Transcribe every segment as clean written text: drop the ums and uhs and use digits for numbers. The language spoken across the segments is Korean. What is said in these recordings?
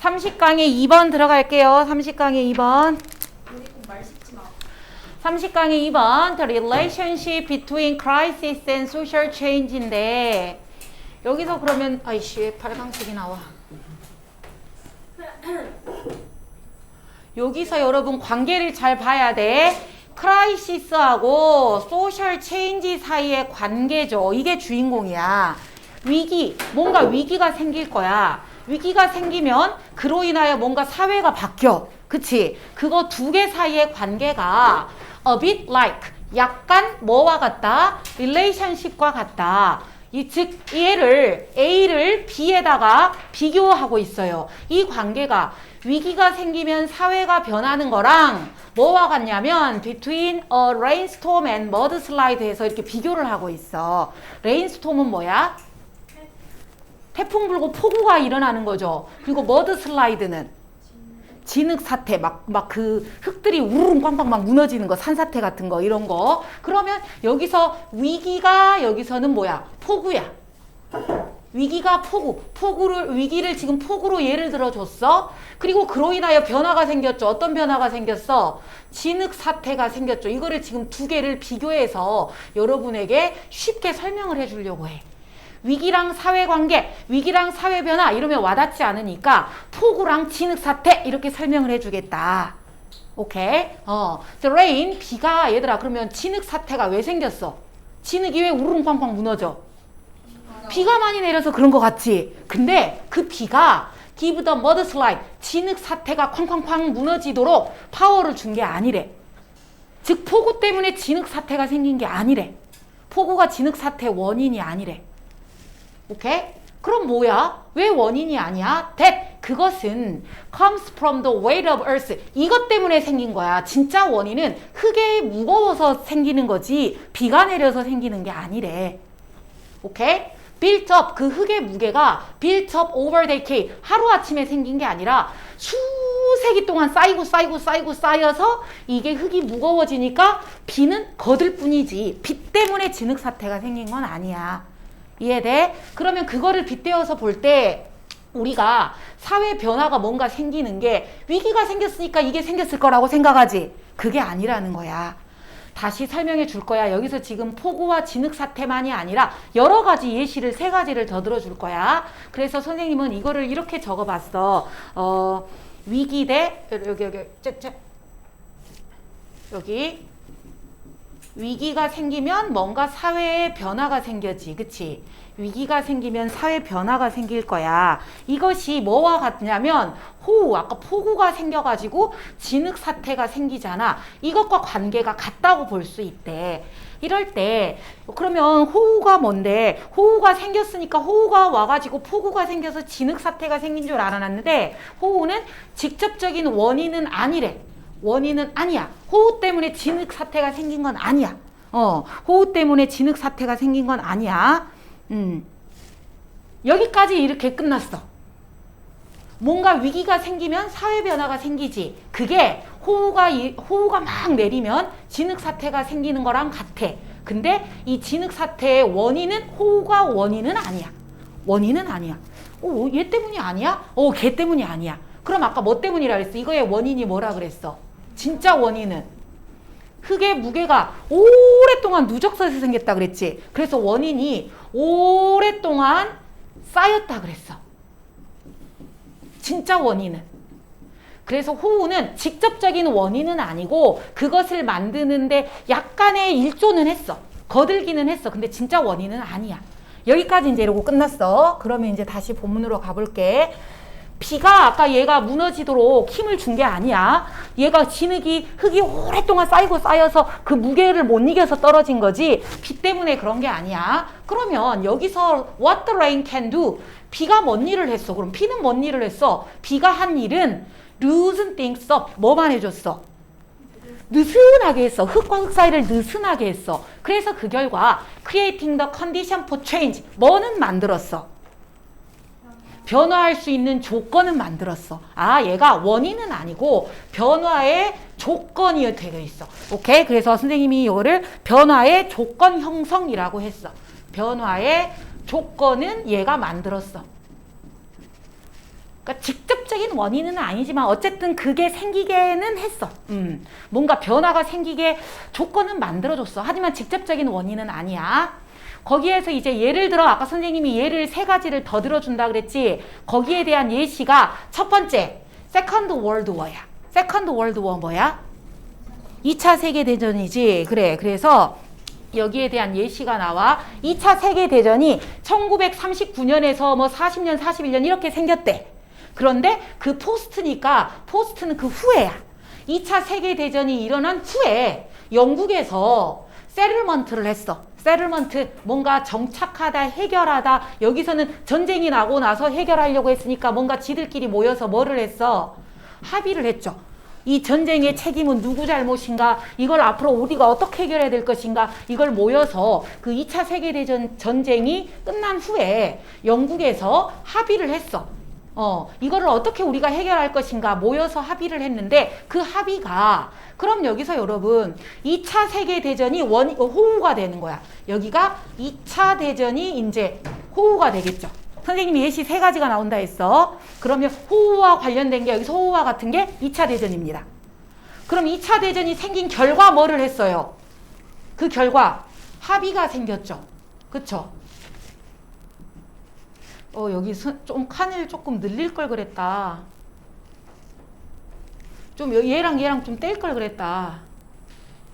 30강의 2번 들어갈게요. 30강의 2번. 30강의 2번. The relationship between crisis and social change인데 여기서 그러면 아이씨 왜 빨강색이 나와. 여기서 여러분 관계를 잘 봐야 돼. 크라이시스하고 소셜 체인지 사이의 관계죠. 이게 주인공이야. 위기, 뭔가 위기가 생길 거야. 위기가 생기면 그로 인하여 뭔가 사회가 바뀌어. 그치? 그거 두 개 사이의 관계가 a bit like, 약간 뭐와 같다? relationship과 같다. 즉 얘를 A를 B에다가 비교하고 있어요. 이 관계가 위기가 생기면 사회가 변하는 거랑 뭐와 같냐면 between a rainstorm and mudslide에서 이렇게 비교를 하고 있어. rainstorm은 뭐야? 태풍 불고 폭우가 일어나는 거죠. 그리고 mudslide는 진흙 사태, 막 그 흙들이 우르릉 꽝꽝 막 무너지는 거, 산사태 같은 거, 이런 거. 그러면 여기서 위기가 여기서는 뭐야? 폭우야. 위기가 위기를 지금 폭우로 예를 들어줬어. 그리고 그로 인하여 변화가 생겼죠. 어떤 변화가 생겼어? 진흙 사태가 생겼죠. 이거를 지금 두 개를 비교해서 여러분에게 쉽게 설명을 해주려고 해. 위기랑 사회관계, 위기랑 사회변화 이러면 와닿지 않으니까 폭우랑 진흙사태 이렇게 설명을 해주겠다. 오케이? The rain, 비가 얘들아 그러면 진흙사태가 왜 생겼어? 진흙이 왜 우르릉쾅쾅 무너져? 비가 많이 내려서 그런 것 같지? 근데 그 비가 give the mudslide, 진흙사태가 쾅쾅쾅 무너지도록 파워를 준 게 아니래. 즉 폭우 때문에 진흙사태가 생긴 게 아니래. 폭우가 진흙사태의 원인이 아니래. 오케이? 그럼 뭐야? 왜 원인이 아니야? that 그것은 comes from the weight of earth. 이것 때문에 생긴 거야. 진짜 원인은 흙에 무거워서 생기는 거지 비가 내려서 생기는 게 아니래. 오케이? built up 그 흙의 무게가 built up over decade 하루아침에 생긴 게 아니라 수세기 동안 쌓여서 이게 흙이 무거워지니까 비는 거들 뿐이지 비 때문에 진흙사태가 생긴 건 아니야. 이해돼? 그러면 그거를 빗대어서 볼 때 우리가 사회 변화가 뭔가 생기는 게 위기가 생겼으니까 이게 생겼을 거라고 생각하지? 그게 아니라는 거야. 다시 설명해 줄 거야. 여기서 지금 폭우와 진흙 사태만이 아니라 여러 가지 예시를 3가지를 더 들어줄 거야. 그래서 선생님은 이거를 이렇게 적어봤어. 위기 대 여기 위기가 생기면 뭔가 사회에 변화가 생겨지. 그치? 위기가 생기면 사회 변화가 생길 거야. 이것이 뭐와 같냐면 호우, 아까 폭우가 생겨가지고 진흙 사태가 생기잖아. 이것과 관계가 같다고 볼 수 있대. 이럴 때 그러면 호우가 뭔데? 호우가 생겼으니까 호우가 와가지고 폭우가 생겨서 진흙 사태가 생긴 줄 알아놨는데 호우는 직접적인 원인은 아니래. 원인은 아니야. 호우 때문에 진흙 사태가 생긴 건 아니야. 호우 때문에 진흙 사태가 생긴 건 아니야. 여기까지 이렇게 끝났어. 뭔가 위기가 생기면 사회 변화가 생기지. 그게 호우가 막 내리면 진흙 사태가 생기는 거랑 같아. 근데 이 진흙 사태의 원인은 호우가 원인은 아니야. 원인은 아니야. 얘 때문이 아니야? 걔 때문이 아니야. 그럼 아까 뭐 때문이라 그랬어? 이거의 원인이 뭐라 그랬어? 진짜 원인은 흙의 무게가 오랫동안 누적돼서 생겼다 그랬지. 그래서 원인이 오랫동안 쌓였다 그랬어. 진짜 원인은. 그래서 호우는 직접적인 원인은 아니고 그것을 만드는데 약간의 일조는 했어. 거들기는 했어. 근데 진짜 원인은 아니야. 여기까지 이제 이러고 끝났어. 그러면 이제 다시 본문으로 가볼게. 비가 아까 얘가 무너지도록 힘을 준 게 아니야. 얘가 흙이 오랫동안 쌓여서 그 무게를 못 이겨서 떨어진 거지 비 때문에 그런 게 아니야. 그러면 여기서 what the rain can do, 비가 뭔 일을 했어? 그럼 비는 뭔 일을 했어? 비가 한 일은 loosen things up, 뭐만 해줬어? 느슨하게 했어. 흙과 흙 사이를 느슨하게 했어. 그래서 그 결과 creating the condition for change, 뭐는 만들었어? 변화할 수 있는 조건은 만들었어. 얘가 원인은 아니고 변화의 조건이 되어 있어. 오케이? 그래서 선생님이 이거를 변화의 조건 형성이라고 했어. 변화의 조건은 얘가 만들었어. 그러니까 직접적인 원인은 아니지만 어쨌든 그게 생기게는 했어. 뭔가 변화가 생기게 조건은 만들어줬어. 하지만 직접적인 원인은 아니야. 거기에서 이제 예를 들어 아까 선생님이 예를 3가지를 더 들어준다 그랬지. 거기에 대한 예시가 첫 번째 세컨드 월드워야. 세컨드 월드워 뭐야? 2차 세계대전이지. 그래. 그래서 여기에 대한 예시가 나와. 2차 세계대전이 1939년에서 뭐 40년, 41년 이렇게 생겼대. 그런데 그 포스트니까 포스트는 그 후에야. 2차 세계대전이 일어난 후에 영국에서 세틀먼트를 했어. 세틀먼트 뭔가 정착하다 해결하다. 여기서는 전쟁이 나고 나서 해결하려고 했으니까 뭔가 지들끼리 모여서 뭐를 했어? 합의를 했죠. 이 전쟁의 책임은 누구 잘못인가? 이걸 앞으로 우리가 어떻게 해결해야 될 것인가? 이걸 모여서 그 2차 세계대전 전쟁이 끝난 후에 영국에서 합의를 했어. 이거를 어떻게 우리가 해결할 것인가 모여서 합의를 했는데 그 합의가 그럼 여기서 여러분 2차 세계대전이 호우가 되는 거야. 여기가 2차 대전이 이제 호우가 되겠죠. 선생님이 예시 3가지가 나온다 했어. 그러면 호우와 관련된 게 여기서 호우와 같은 게 2차 대전입니다. 그럼 2차 대전이 생긴 결과 뭐를 했어요? 그 결과 합의가 생겼죠. 그쵸? 여기 좀 칸을 조금 늘릴 걸 그랬다. 좀 얘랑 좀 뗄 걸 그랬다.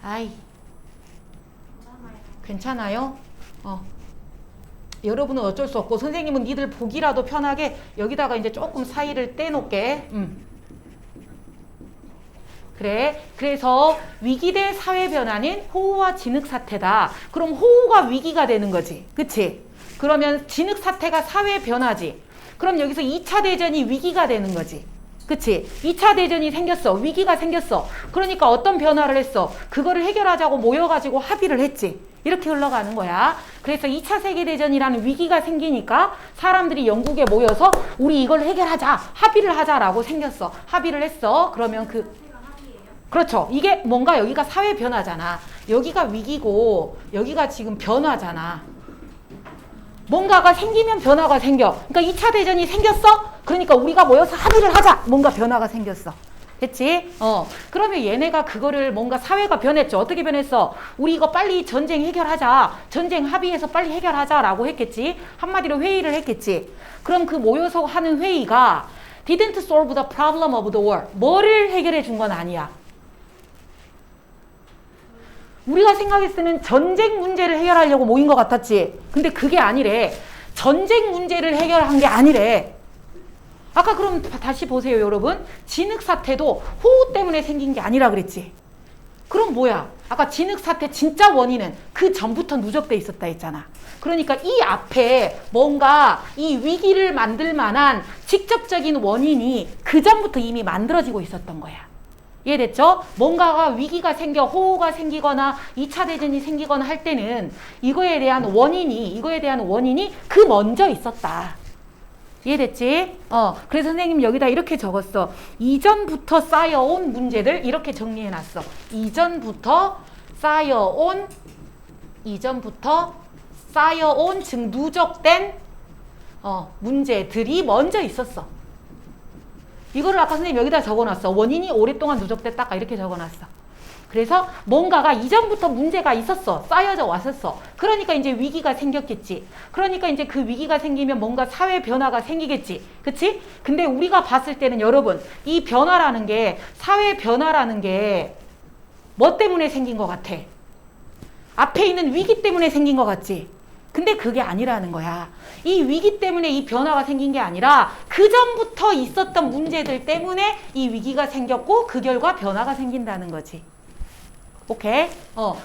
아이. 괜찮아요? 여러분은 어쩔 수 없고 선생님은 니들 보기라도 편하게 여기다가 이제 조금 사이를 떼놓게. 그래. 그래서 위기된 사회 변화는 호우와 진흙 사태다. 그럼 호우가 위기가 되는 거지. 그치? 그러면 진흙 사태가 사회 변화지. 그럼 여기서 2차 대전이 위기가 되는 거지. 그치? 2차 대전이 생겼어. 위기가 생겼어. 그러니까 어떤 변화를 했어? 그거를 해결하자고 모여가지고 합의를 했지. 이렇게 흘러가는 거야. 그래서 2차 세계대전이라는 위기가 생기니까 사람들이 영국에 모여서 우리 이걸 해결하자. 합의를 하자라고 생겼어. 합의를 했어. 그러면 그렇죠. 이게 뭔가 여기가 사회 변화잖아. 여기가 위기고 여기가 지금 변화잖아. 뭔가가 생기면 변화가 생겨. 그러니까 2차 대전이 생겼어? 그러니까 우리가 모여서 합의를 하자. 뭔가 변화가 생겼어. 됐지? 그러면 얘네가 그거를 뭔가 사회가 변했죠. 어떻게 변했어? 우리 이거 빨리 전쟁 해결하자. 전쟁 합의해서 빨리 해결하자라고 했겠지. 한마디로 회의를 했겠지. 그럼 그 모여서 하는 회의가 didn't solve the problem of the war. 뭐를 해결해 준 건 아니야. 우리가 생각했을 때는 전쟁 문제를 해결하려고 모인 것 같았지. 근데 그게 아니래. 전쟁 문제를 해결한 게 아니래. 아까 그럼 다시 보세요, 여러분. 진흙 사태도 호우 때문에 생긴 게 아니라 그랬지. 그럼 뭐야? 아까 진흙 사태 진짜 원인은 그 전부터 누적돼 있었다 했잖아. 그러니까 이 앞에 뭔가 이 위기를 만들 만한 직접적인 원인이 그 전부터 이미 만들어지고 있었던 거야. 이해됐죠? 뭔가가 위기가 생겨 호우가 생기거나 2차 대전이 생기거나 할 때는 이거에 대한 원인이 그 먼저 있었다. 이해됐지? 그래서 선생님 여기다 이렇게 적었어. 이전부터 쌓여온 문제들 이렇게 정리해놨어. 이전부터 쌓여온 즉 누적된 문제들이 먼저 있었어. 이거를 아까 선생님 여기다 적어놨어. 원인이 오랫동안 누적됐다. 이렇게 적어놨어. 그래서 뭔가가 이전부터 문제가 있었어. 쌓여져 왔었어. 그러니까 이제 위기가 생겼겠지. 그러니까 이제 그 위기가 생기면 뭔가 사회 변화가 생기겠지. 그치? 근데 우리가 봤을 때는 여러분, 이 변화라는 게, 사회 변화라는 게 뭐 때문에 생긴 것 같아? 앞에 있는 위기 때문에 생긴 것 같지? 근데 그게 아니라는 거야. 이 위기 때문에 이 변화가 생긴 게 아니라 그 전부터 있었던 문제들 때문에 이 위기가 생겼고 그 결과 변화가 생긴다는 거지. 오케이?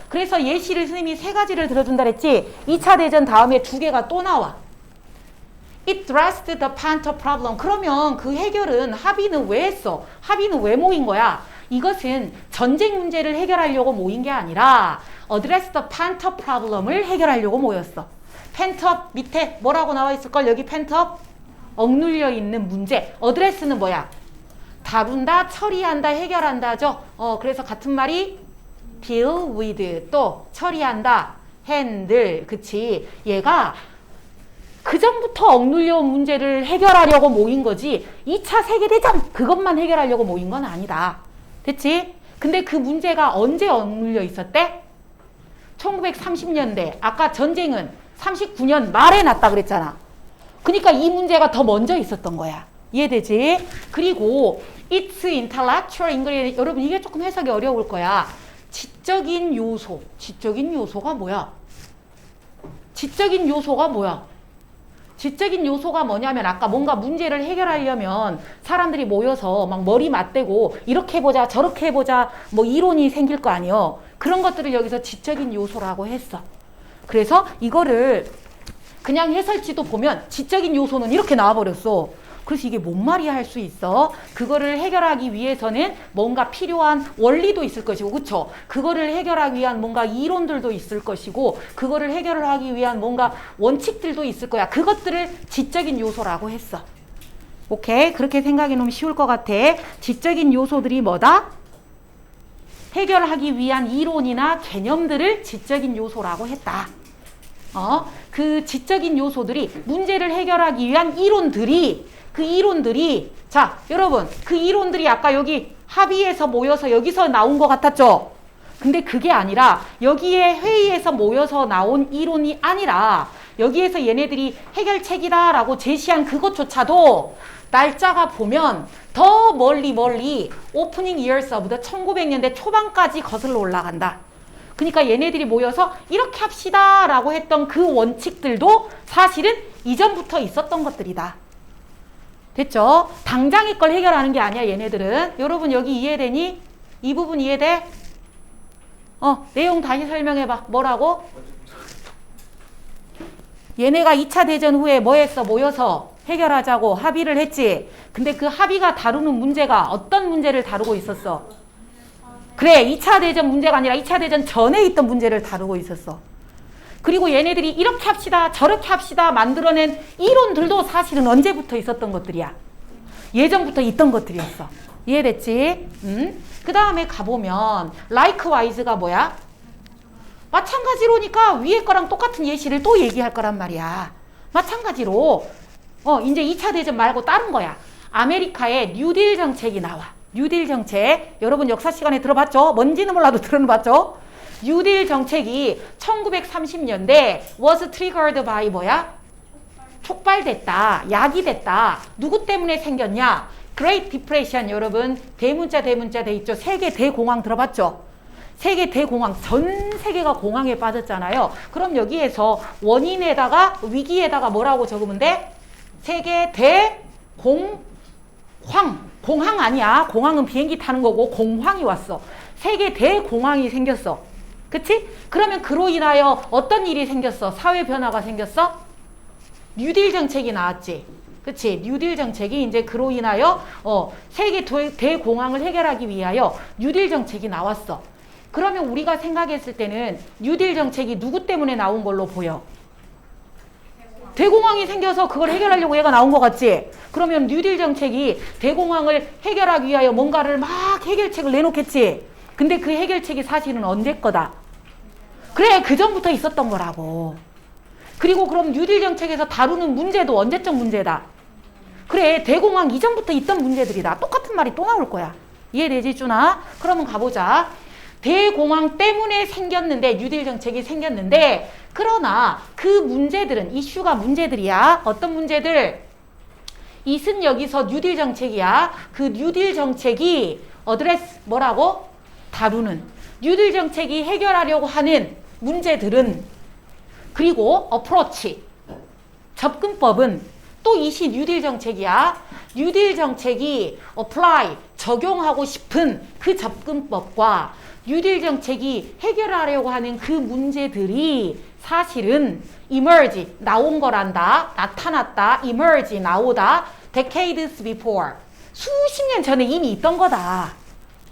그래서 예시를 선생님이 3가지를 들어준다 그랬지? 2차 대전 다음에 2개가 또 나와. It addressed the pent-up problem. 그러면 그 해결은 합의는 왜 했어? 합의는 왜 모인 거야? 이것은 전쟁 문제를 해결하려고 모인 게 아니라 address the pent-up problem을 해결하려고 모였어. pent-up 밑에 뭐라고 나와 있을걸? 여기 pent-up 억눌려 있는 문제. address는 뭐야? 다룬다, 처리한다, 해결한다죠. 그래서 같은 말이 deal with 또 처리한다, handle. 그치? 얘가 그 전부터 억눌려온 문제를 해결하려고 모인 거지 2차 세계대전 그것만 해결하려고 모인 건 아니다. 됐지? 근데 그 문제가 언제 억눌려 있었대? 1930년대. 아까 전쟁은 39년 말에 났다 그랬잖아. 그러니까 이 문제가 더 먼저 있었던 거야. 이해되지? 그리고 It's intellectual ingredient. 여러분 이게 조금 해석이 어려울 거야. 지적인 요소. 지적인 요소가 뭐야? 지적인 요소가 뭐야? 지적인 요소가 뭐냐면 아까 뭔가 문제를 해결하려면 사람들이 모여서 막 머리 맞대고 이렇게 해보자 저렇게 해보자 뭐 이론이 생길 거 아니에요. 그런 것들을 여기서 지적인 요소라고 했어. 그래서 이거를 그냥 해설지도 보면 지적인 요소는 이렇게 나와버렸어. 그래서 이게 뭔 말이야 할 수 있어. 그거를 해결하기 위해서는 뭔가 필요한 원리도 있을 것이고 그쵸? 그거를 해결하기 위한 뭔가 이론들도 있을 것이고 그거를 해결을 하기 위한 뭔가 원칙들도 있을 거야. 그것들을 지적인 요소라고 했어. 오케이? 그렇게 생각해 놓으면 쉬울 것 같아. 지적인 요소들이 뭐다? 해결하기 위한 이론이나 개념들을 지적인 요소라고 했다. 그 지적인 요소들이 문제를 해결하기 위한 이론들이 그 이론들이 자 여러분 그 이론들이 아까 여기 합의에서 모여서 여기서 나온 것 같았죠? 근데 그게 아니라 여기에 회의에서 모여서 나온 이론이 아니라 여기에서 얘네들이 해결책이다 라고 제시한 그것조차도 날짜가 보면 더 멀리 오프닝 이어서부터 1900년대 초반까지 거슬러 올라간다. 그러니까 얘네들이 모여서 이렇게 합시다 라고 했던 그 원칙들도 사실은 이전부터 있었던 것들이다. 됐죠? 당장의 걸 해결하는 게 아니야 얘네들은. 여러분 여기 이해되니? 이 부분 이해돼? 내용 다시 설명해봐. 뭐라고? 얘네가 2차 대전 후에 뭐 했어? 모여서 해결하자고 합의를 했지. 근데 그 합의가 다루는 문제가 어떤 문제를 다루고 있었어? 그래 2차 대전 문제가 아니라 2차 대전 전에 있던 문제를 다루고 있었어. 그리고 얘네들이 이렇게 합시다 저렇게 합시다 만들어낸 이론들도 사실은 언제부터 있었던 것들이야. 예전부터 있던 것들이었어. 이해됐지? 그 다음에 가보면 likewise가 뭐야? 마찬가지로니까 위에 거랑 똑같은 예시를 또 얘기할 거란 말이야. 마찬가지로 이제 2차 대전 말고 다른 거야. 아메리카의 뉴딜 정책이 나와. 뉴딜 정책 여러분 역사 시간에 들어봤죠? 뭔지는 몰라도 들어봤죠? 뉴딜 정책이 1930년대 was triggered by 뭐야? 촉발됐다. 야기됐다. 누구 때문에 생겼냐? Great Depression 여러분 대문자 돼 있죠? 세계 대공황 들어봤죠? 세계 대공황 전 세계가 공황에 빠졌잖아요. 그럼 여기에서 원인에다가 위기에다가 뭐라고 적으면 돼? 세계 대공황 공황 아니야. 공황은 비행기 타는 거고 공황이 왔어. 세계 대공황이 생겼어. 그치? 그러면 그로 인하여 어떤 일이 생겼어? 사회 변화가 생겼어? 뉴딜 정책이 나왔지. 그치? 뉴딜 정책이 이제 그로 인하여 세계 대공황을 해결하기 위하여 뉴딜 정책이 나왔어. 그러면 우리가 생각했을 때는 뉴딜 정책이 누구 때문에 나온 걸로 보여? 대공황이 생겨서 그걸 해결하려고 얘가 나온 것 같지? 그러면 뉴딜 정책이 대공황을 해결하기 위하여 뭔가를 막 해결책을 내놓겠지? 근데 그 해결책이 사실은 언제 거다? 그래 그 전부터 있었던 거라고. 그리고 그럼 뉴딜 정책에서 다루는 문제도 언제적 문제다? 그래 대공황 이전부터 있던 문제들이다. 똑같은 말이 또 나올 거야. 이해되지 준아? 그러면 가보자. 대공황 때문에 생겼는데 뉴딜 정책이 생겼는데 그러나 그 문제들은 이슈가 문제들이야. 어떤 문제들? 이슨 여기서 뉴딜 정책이야. 그 뉴딜 정책이 어드레스 뭐라고? 다루는 뉴딜 정책이 해결하려고 하는 문제들은 그리고 어프로치 접근법은 또 이시 뉴딜 정책이야. 뉴딜 정책이 apply 적용하고 싶은 그 접근법과 뉴딜 정책이 해결하려고 하는 그 문제들이 사실은 emerge 나온 거란다. 나타났다. emerge 나오다. decades before 수십 년 전에 이미 있던 거다.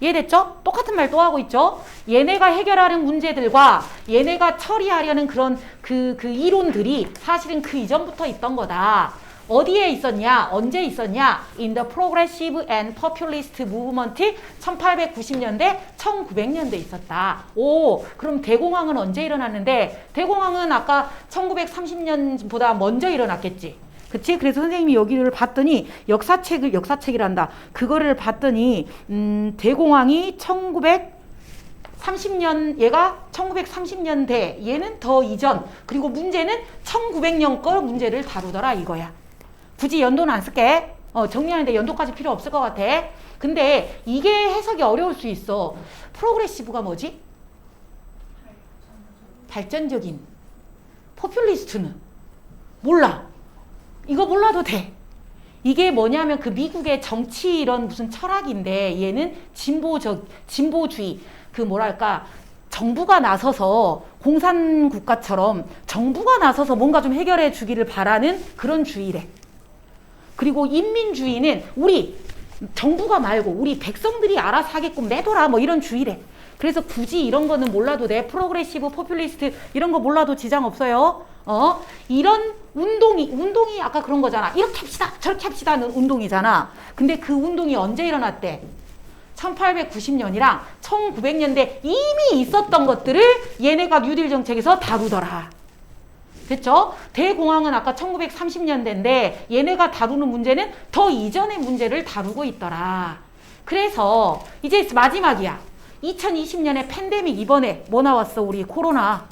이해됐죠? 똑같은 말 또 하고 있죠? 얘네가 해결하는 문제들과 얘네가 처리하려는 그런 그 이론들이 사실은 그 이전부터 있던 거다. 어디에 있었냐? 언제 있었냐? In the progressive and populist movement 1890년대, 1900년대 있었다. 오, 그럼 대공황은 언제 일어났는데? 대공황은 아까 1930년보다 먼저 일어났겠지. 그치? 그래서 선생님이 여기를 봤더니 역사책이란다. 그거를 봤더니 대공황이 1930년, 얘가 1930년대, 얘는 더 이전, 그리고 문제는 1900년 거 문제를 다루더라 이거야. 굳이 연도는 안 쓸게. 정리하는데 연도까지 필요 없을 것 같아. 근데 이게 해석이 어려울 수 있어. 프로그레시브가 뭐지? 발전적인. 포퓰리스트는 몰라. 이거 몰라도 돼. 이게 뭐냐면 그 미국의 정치 이런 무슨 철학인데 얘는 진보주의. 그 뭐랄까 정부가 나서서 공산국가처럼 정부가 나서서 뭔가 좀 해결해 주기를 바라는 그런 주의래. 그리고 인민주의는 우리 정부가 말고 우리 백성들이 알아서 하게끔 내둬라 뭐 이런 주의래. 그래서 굳이 이런 거는 몰라도 돼. 프로그레시브, 포퓰리스트 이런 거 몰라도 지장 없어요. 이런 운동이 아까 그런 거잖아. 이렇게 합시다 저렇게 합시다는 운동이잖아. 근데 그 운동이 언제 일어났대? 1890년이랑 1900년대 이미 있었던 것들을 얘네가 뉴딜 정책에서 다루더라. 됐죠? 대공황은 아까 1930년대인데 얘네가 다루는 문제는 더 이전의 문제를 다루고 있더라. 그래서 이제 마지막이야. 2020년에 팬데믹 이번에 뭐 나왔어? 우리 코로나.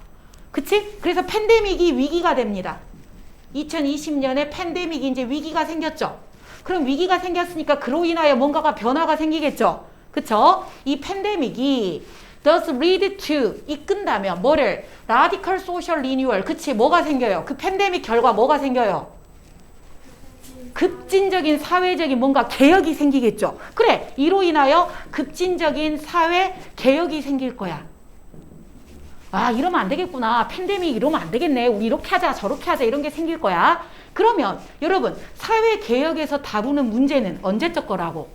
그치? 그래서 팬데믹이 위기가 됩니다. 2020년에 팬데믹이 이제 위기가 생겼죠? 그럼 위기가 생겼으니까 그로 인하여 뭔가가 변화가 생기겠죠? 그쵸? 이 팬데믹이 does lead to 이끈다면 뭐를? radical social renewal. 그치? 뭐가 생겨요? 그 팬데믹 결과 뭐가 생겨요? 급진적인 사회적인 뭔가 개혁이 생기겠죠? 그래! 이로 인하여 급진적인 사회 개혁이 생길 거야. 아, 이러면 안 되겠구나. 팬데믹 이러면 안 되겠네. 우리 이렇게 하자 저렇게 하자 이런 게 생길 거야. 그러면 여러분 사회 개혁에서 다루는 문제는 언제적 거라고?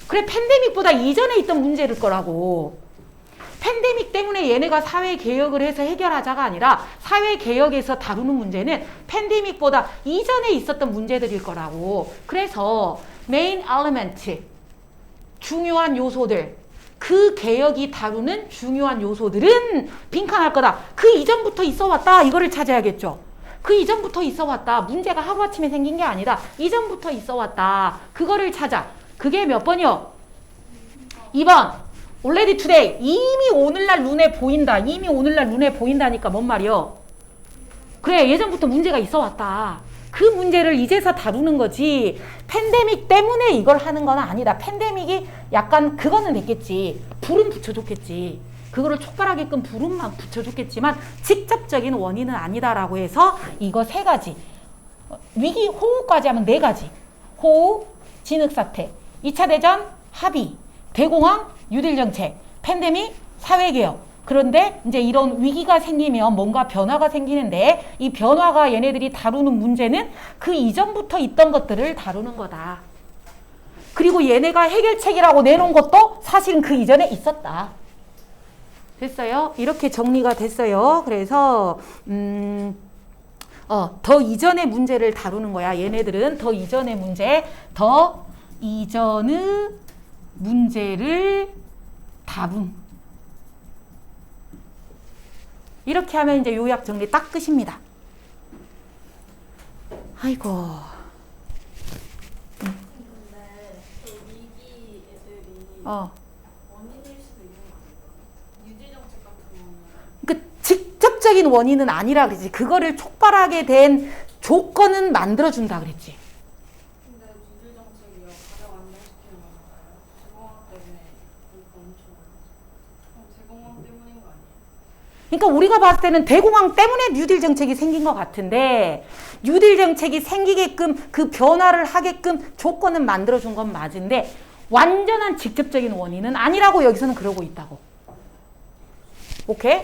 그래, 팬데믹보다 이전에 있던 문제일 거라고. 팬데믹 때문에 얘네가 사회 개혁을 해서 해결하자가 아니라 사회 개혁에서 다루는 문제는 팬데믹보다 이전에 있었던 문제들일 거라고. 그래서 메인 엘리먼트, 중요한 요소들, 그 개혁이 다루는 중요한 요소들은 빈칸할 거다. 그 이전부터 있어 왔다. 이거를 찾아야겠죠. 그 이전부터 있어 왔다. 문제가 하루아침에 생긴 게 아니다. 이전부터 있어 왔다. 그거를 찾아. 그게 몇 번이요? 2번. already today. 이미 오늘날 눈에 보인다. 이미 오늘날 눈에 보인다니까 뭔 말이요? 그래, 예전부터 문제가 있어 왔다. 그 문제를 이제서 다루는 거지. 팬데믹 때문에 이걸 하는 건 아니다. 팬데믹이 약간 그거는 됐겠지. 불은 붙여줬겠지. 그거를 촉발하게끔 불은만 붙여줬겠지만 직접적인 원인은 아니다라고 해서 이거 3가지. 위기, 호우까지 하면 4가지. 호우, 진흙사태, 2차 대전, 합의, 대공황, 뉴딜 정책, 팬데믹, 사회개혁. 그런데 이제 이런 위기가 생기면 뭔가 변화가 생기는데 이 변화가 얘네들이 다루는 문제는 그 이전부터 있던 것들을 다루는 거다. 그리고 얘네가 해결책이라고 내놓은 것도 사실은 그 이전에 있었다. 됐어요? 이렇게 정리가 됐어요. 그래서 더 이전의 문제를 다루는 거야. 얘네들은 더 이전의 문제를 다룬. 이렇게 하면 이제 요약 정리 딱 끝입니다. 아이고. 근데 그 위기 애들이 원인일 수도 있는 거 아닐까? 유지 정책 같은 거는. 그 직접적인 원인은 아니라 그랬지. 그거를 촉발하게 된 조건은 만들어준다 그랬지. 근데 유지 정책이 가장 안정시키는 건가요? 대공황 때문에 물가 엄청 많아서. 그럼 대공황 때문인 거 아니에요? 그러니까 우리가 봤을 때는 대공황 때문에 뉴딜 정책이 생긴 것 같은데 뉴딜 정책이 생기게끔 그 변화를 하게끔 조건은 만들어준 건 맞은데 완전한 직접적인 원인은 아니라고 여기서는 그러고 있다고. 오케이?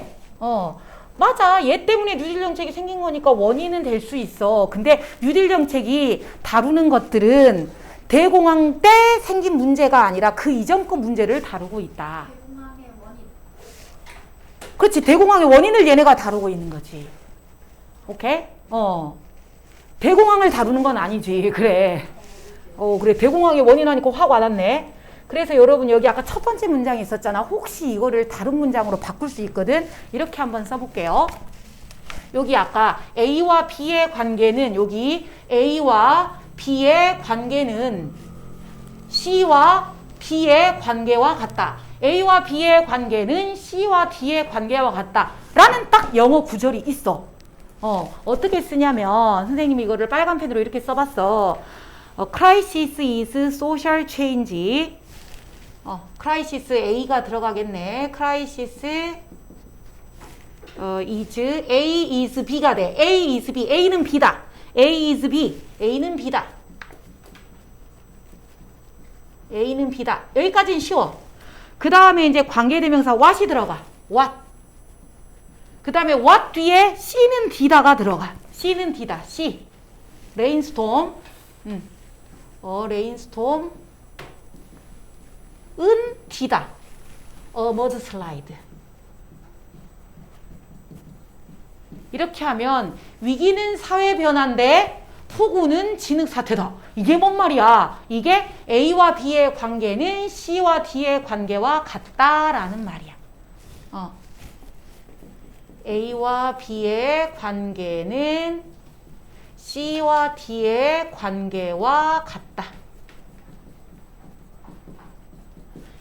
맞아. 얘 때문에 뉴딜 정책이 생긴 거니까 원인은 될 수 있어. 근데 뉴딜 정책이 다루는 것들은 대공황 때 생긴 문제가 아니라 그 이전 거 문제를 다루고 있다. 대공황의 원인. 그렇지. 대공황의 원인을 얘네가 다루고 있는 거지. 오케이? 대공황을 다루는 건 아니지. 그래. 그래. 대공황의 원인 하니까 확 와닿네. 그래서 여러분 여기 아까 첫 번째 문장이 있었잖아. 혹시 이거를 다른 문장으로 바꿀 수 있거든. 이렇게 한번 써볼게요. 여기 아까 A와 B의 관계는 여기 A와 B의 관계는 C와 B의 관계와 같다. A와 B의 관계는 C와 D의 관계와 같다. 라는 딱 영어 구절이 있어. 어떻게 쓰냐면 선생님이 이거를 빨간 펜으로 이렇게 써봤어. Crisis is social change. crisis A가 들어가겠네. crisis is A is B가 돼. A is B. A는 B다. A is B. A는 B다. A는 B다. 여기까지는 쉬워. 그 다음에 이제 관계대명사 what이 들어가. what. 그 다음에 what 뒤에 C는 D다가 들어가. C는 D다. C. rainstorm. rainstorm. 은 D다. mudslide. 이렇게 하면 위기는 사회 변화인데 폭우는 진흙 사태다. 이게 뭔 말이야? 이게 A와 B의 관계는 C와 D의 관계와 같다라는 말이야. A와 B의 관계는 C와 D의 관계와 같다.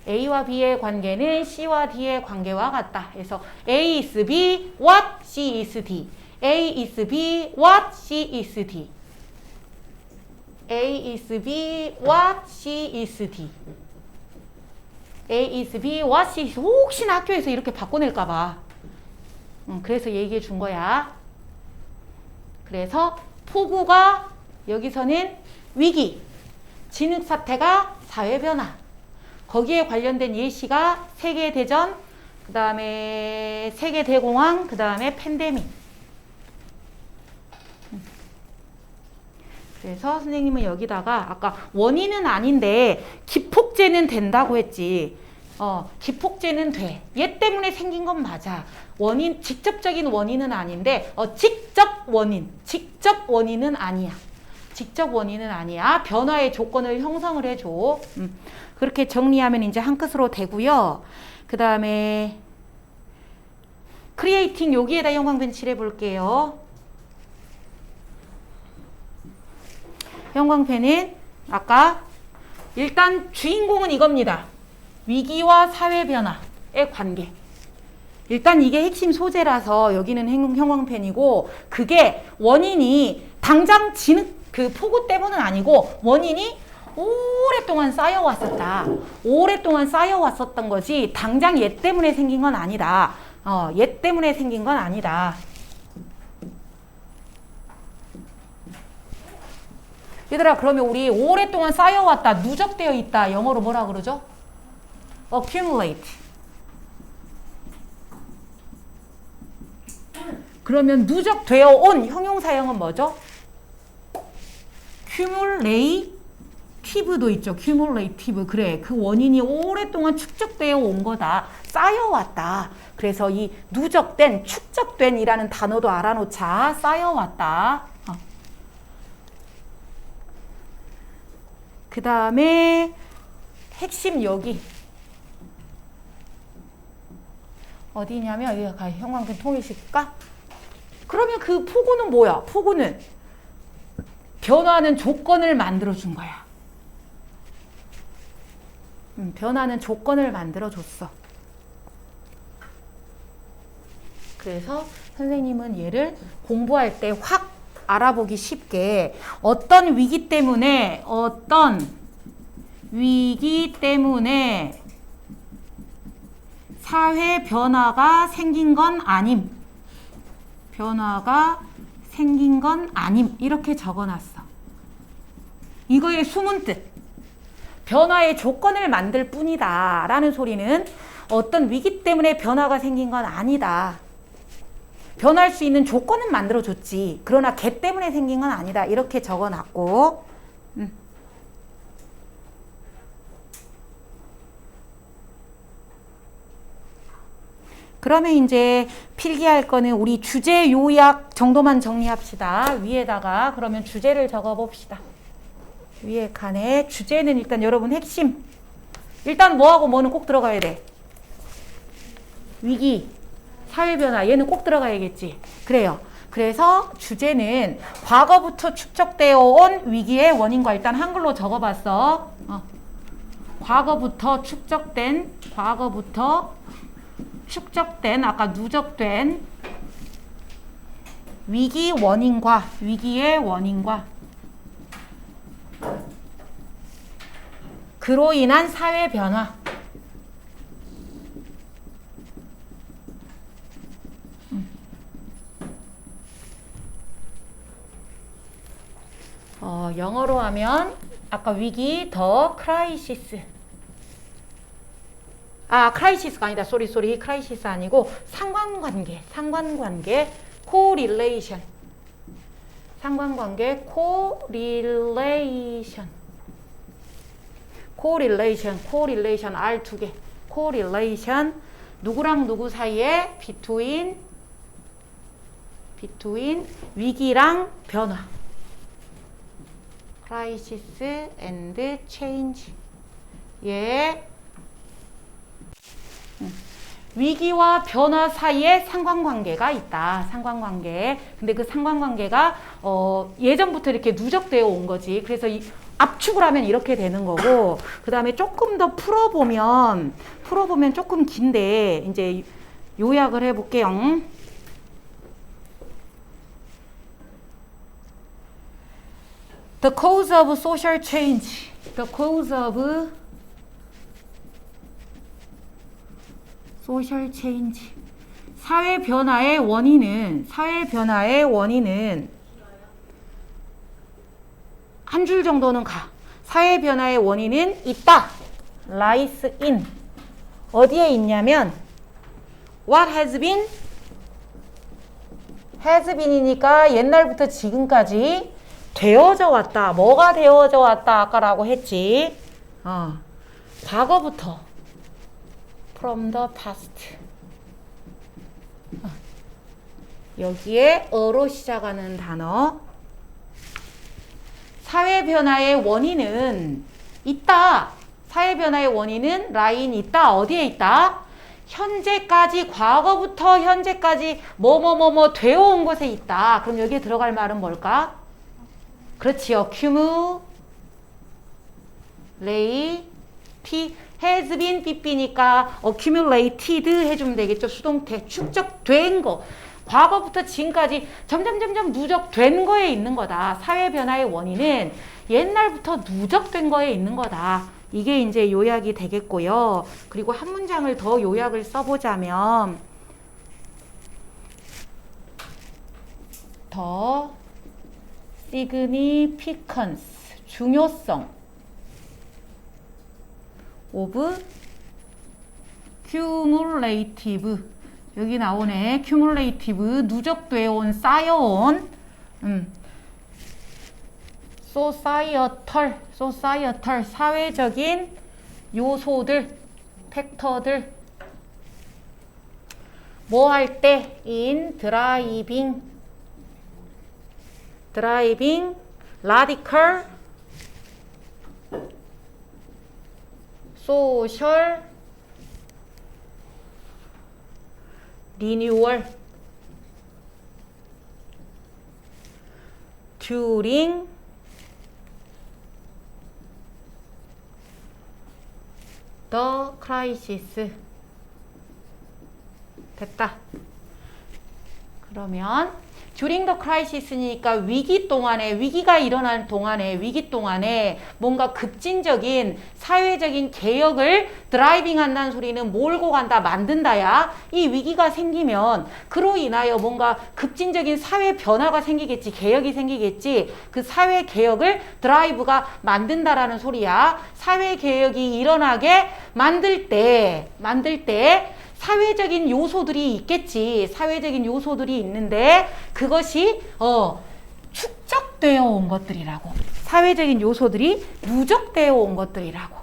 A와 B의 관계는 C와 D의 관계와 같다. 그래서 A is B, what C is D. A is B, what C is D. A is B, what C is D. A is B, what C is D. 혹시나 학교에서 이렇게 바꿔낼까 봐. 그래서 얘기해 준 거야. 그래서 폭우가 여기서는 위기, 진흙사태가 사회변화. 거기에 관련된 예시가 세계대전, 그 다음에 세계대공황, 그 다음에 팬데믹. 그래서 선생님은 여기다가 아까 원인은 아닌데 기폭제는 된다고 했지. 기폭제는 돼. 얘 때문에 생긴 건 맞아. 원인, 직접적인 원인은 아닌데 직접 원인은 아니야. 직접 원인은 아니야. 변화의 조건을 형성을 해줘. 그렇게 정리하면 이제 한 끝으로 되고요. 그 다음에 크리에이팅 여기에다 형광펜 칠해 볼게요. 형광펜은 아까 일단 주인공은 이겁니다. 위기와 사회 변화의 관계. 일단 이게 핵심 소재라서 여기는 형광펜이고 그게 원인이 당장 그 폭우 때문은 아니고 원인이 오랫동안 쌓여왔었다. 오랫동안 쌓여왔었던 거지 당장 얘 때문에 생긴 건 아니다. 얘 때문에 생긴 건 아니다. 얘들아 그러면 우리 오랫동안 쌓여왔다, 누적되어 있다. 영어로 뭐라 그러죠? accumulate. 그러면 누적되어 온 형용사형은 뭐죠? cumulative도 있죠. cumulative. 그래. 그 원인이 오랫동안 축적되어 온 거다. 쌓여왔다. 그래서 이 누적된, 축적된 이라는 단어도 알아놓자. 쌓여왔다. 그 다음에 핵심 여기. 어디냐면 여기가 형광펜 통일시킬까? 그러면 그 폭우는 뭐야? 폭우는 변화하는 조건을 만들어준 거야. 변화하는 조건을 만들어줬어. 그래서 선생님은 얘를 공부할 때 확 알아보기 쉽게 어떤 위기 때문에 사회 변화가 생긴 건 아님. 변화가 생긴 건 아님. 이렇게 적어놨어. 이거의 숨은 뜻. 변화의 조건을 만들 뿐이다. 라는 소리는 어떤 위기 때문에 변화가 생긴 건 아니다. 변할 수 있는 조건은 만들어줬지. 그러나 걔 때문에 생긴 건 아니다. 이렇게 적어놨고. 그러면 이제 필기할 거는 우리 주제 요약 정도만 정리합시다. 위에다가 그러면 주제를 적어 봅시다. 위에 칸에 주제는 일단 여러분 핵심. 일단 뭐하고 뭐는 꼭 들어가야 돼. 위기, 사회변화 얘는 꼭 들어가야겠지. 그래요. 그래서 주제는 과거부터 축적되어 온 위기의 원인과 일단 한글로 적어봤어. 과거부터 축적된 아까 누적된 위기의 원인과 그로 인한 사회 변화. 영어로 하면 아까 위기 더 크라이시스. 크라이시스가 아니다. 쏘리. 크라이시스 아니고 상관관계. 코릴레이션. 상관관계 코릴레이션 R 두 개. 코릴레이션 누구랑 누구 사이에 between 위기랑 변화. crisis and change. 예. 위기와 변화 사이에 상관관계가 있다. 상관관계. 근데 그 상관관계가 예전부터 이렇게 누적되어 온 거지. 그래서 압축을 하면 이렇게 되는 거고, 그 다음에 조금 더 풀어보면 조금 긴데 이제 요약을 해볼게요. The cause of social change. The cause of social change. 사회 변화의 원인은 한 줄 정도는 가. 사회 변화의 원인은 있다. lies in. 어디에 있냐면 what has been 이니까 옛날부터 지금까지 되어져 왔다. 뭐가 되어져 왔다 아까라고 했지. 과거부터 from the past. 여기에 어로 시작하는 단어. 사회 변화의 원인은 있다. 사회 변화의 원인은 라인 있다. 어디에 있다? 현재까지, 과거부터 현재까지 뭐뭐뭐뭐 되어 온 것에 있다. 그럼 여기에 들어갈 말은 뭘까? 그렇지요. has been 삐삐니까 accumulated 해주면 되겠죠. 수동태. 축적된 거. 과거부터 지금까지 점점 누적된 거에 있는 거다. 사회 변화의 원인은 옛날부터 누적된 거에 있는 거다. 이게 이제 요약이 되겠고요. 그리고 한 문장을 더 요약을 써보자면 더 significance 중요성 of cumulative 여기 나오네. cumulative 누적되어 온 쌓여온 societal 사회적인 요소들 팩터들 뭐 할 때 in driving radical social renewal during the crisis. 됐다. 그러면 during the crisis니까 위기가 일어날 동안에 뭔가 급진적인 사회적인 개혁을 드라이빙 한다는 소리는 몰고 간다, 만든다야. 이 위기가 생기면 그로 인하여 뭔가 급진적인 사회 변화가 생기겠지, 개혁이 생기겠지. 그 사회 개혁을 드라이브가 만든다라는 소리야. 사회 개혁이 일어나게 만들 때 사회적인 요소들이 있겠지. 사회적인 요소들이 있는데 그것이 축적되어 온 것들이라고. 사회적인 요소들이 누적되어 온 것들이라고.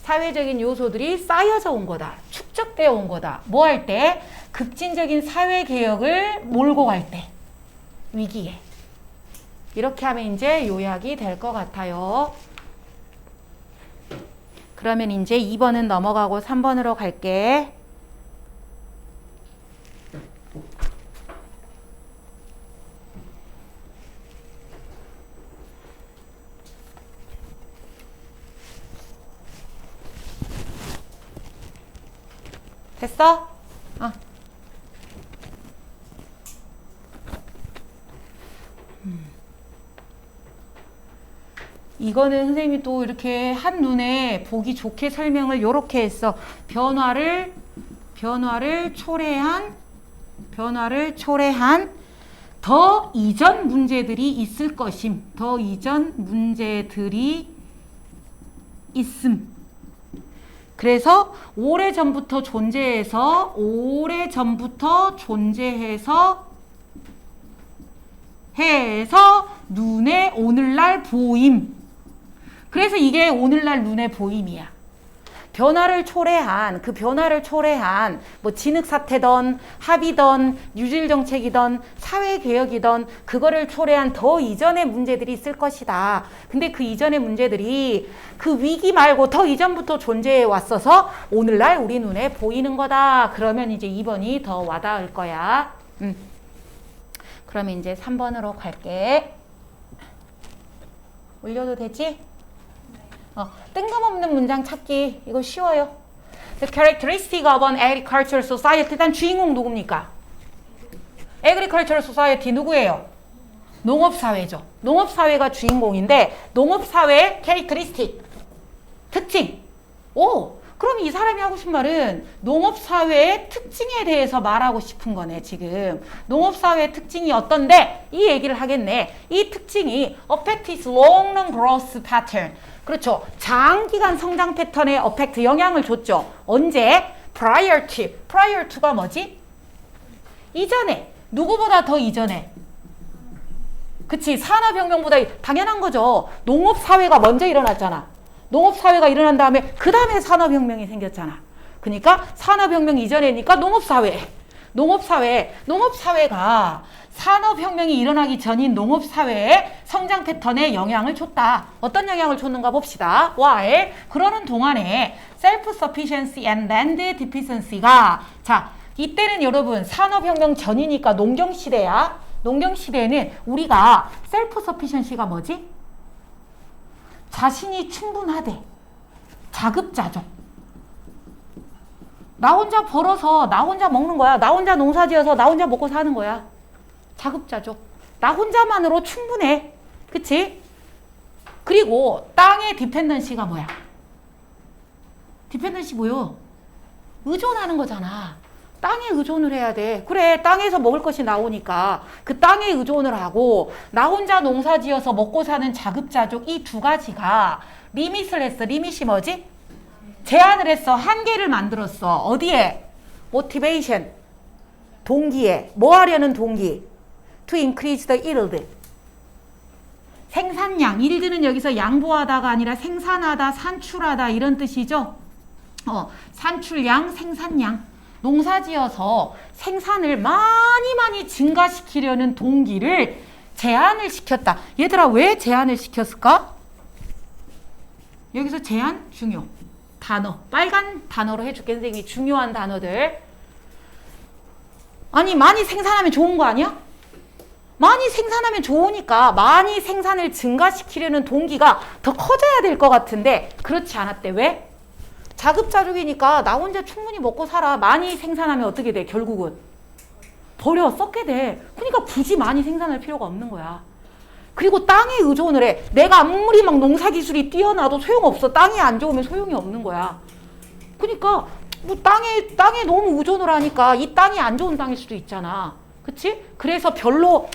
사회적인 요소들이 쌓여져 온 거다. 축적되어 온 거다. 뭐 할 때? 급진적인 사회개혁을 몰고 갈 때. 위기에. 이렇게 하면 이제 요약이 될 것 같아요. 그러면 이제 2번은 넘어가고 3번으로 갈게. 됐어? 이거는 선생님이 또 이렇게 한눈에 보기 좋게 설명을 요렇게 했어. 변화를 초래한 더 이전 문제들이 있을 것임. 더 이전 문제들이 있음. 그래서 오래전부터 존재해서 눈에 오늘날 보임. 그래서 이게 오늘날 눈에 보임이야. 변화를 초래한 뭐 진흙사태던 합의던 뉴질정책이던 사회개혁이던 그거를 초래한 더 이전의 문제들이 있을 것이다. 근데 그 이전의 문제들이 그 위기 말고 더 이전부터 존재해 왔어서 오늘날 우리 눈에 보이는 거다. 그러면 이제 2번이 더 와닿을 거야. 그러면 이제 3번으로 갈게. 올려도 되지? 뜬금없는 문장 찾기 이거 쉬워요. The characteristic of an agricultural society. 일단 주인공 누굽니까? agricultural society 누구예요? 농업사회죠. 농업사회가 주인공인데 농업사회의 characteristic 특징. 그럼 이 사람이 하고 싶은 말은 농업사회의 특징에 대해서 말하고 싶은 거네. 지금 농업사회의 특징이 어떤데 이 얘기를 하겠네. 이 특징이 affect its long-run growth pattern. 그렇죠. 장기간 성장 패턴에 affect 영향을 줬죠. 언제? prior to가 뭐지? 이전에. 누구보다 더 이전에. 그치. 산업혁명보다 당연한 거죠. 농업사회가 먼저 일어났잖아. 농업사회가 일어난 다음에 그 다음에 산업혁명이 생겼잖아. 그러니까 산업혁명 이전에니까 농업사회가 산업혁명이 일어나기 전인 농업사회의 성장 패턴에 영향을 줬다. 어떤 영향을 줬는가 봅시다. While 그러는 동안에 self-sufficiency and land deficiency가 자 이때는 여러분 산업혁명 전이니까 농경시대야. 농경시대에는 우리가 self-sufficiency가 뭐지? 자신이 충분하대. 자급자족. 나 혼자 벌어서 나 혼자 먹는 거야. 나 혼자 농사지어서 나 혼자 먹고 사는 거야. 자급자족. 나 혼자만으로 충분해. 그치? 그리고 땅의 디펜던시가 뭐야? 디펜던시 뭐요? 의존하는 거잖아. 땅에 의존을 해야 돼. 그래, 땅에서 먹을 것이 나오니까 그 땅에 의존을 하고 나 혼자 농사지어서 먹고 사는 자급자족 이 두 가지가 리밋을 했어. 리밋이 뭐지? 제한을 했어. 한계를 만들었어. 어디에? motivation. 동기에. 뭐 하려는 동기? to increase the yield. 생산량. yield는 여기서 양보하다가 아니라 생산하다, 산출하다 이런 뜻이죠. 산출량, 생산량. 농사지어서 생산을 많이 증가시키려는 동기를 제한을 시켰다. 얘들아 왜 제한을 시켰을까? 여기서 제한 중요. 단어. 빨간 단어로 해줄게. 선생님이 중요한 단어들. 아니 많이 생산하면 좋은 거 아니야? 많이 생산하면 좋으니까 많이 생산을 증가시키려는 동기가 더 커져야 될 것 같은데 그렇지 않았대. 왜? 자급자족이니까 나 혼자 충분히 먹고 살아. 많이 생산하면 어떻게 돼? 결국은 버려. 썩게 돼. 그러니까 굳이 많이 생산할 필요가 없는 거야. 그리고 땅에 의존을 해. 내가 아무리 막 농사기술이 뛰어나도 소용없어. 땅이 안 좋으면 소용이 없는 거야. 그러니까 뭐 땅에 너무 의존을 하니까 이 땅이 안 좋은 땅일 수도 있잖아. 그치? 그래서 별로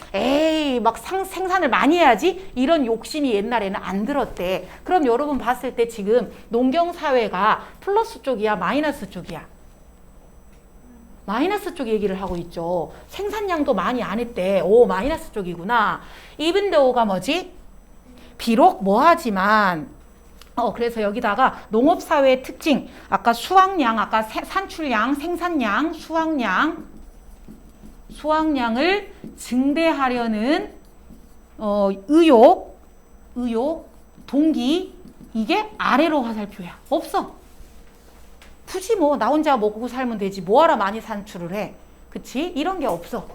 막 생산을 많이 해야지 이런 욕심이 옛날에는 안 들었대. 그럼 여러분 봤을 때 지금 농경사회가 플러스 쪽이야? 마이너스 쪽이야? 마이너스 쪽 얘기를 하고 있죠. 생산량도 많이 안 했대. 오, 마이너스 쪽이구나. even though가 뭐지? 비록 뭐하지만 그래서 여기다가 농업사회의 특징, 아까 수확량, 아까 산출량, 생산량, 수확량을 증대하려는 의욕, 동기, 이게 아래로 화살표야. 없어. 굳이 뭐 나 혼자 먹고 살면 되지. 뭐하러 많이 산출을 해. 그치? 이런 게 없어.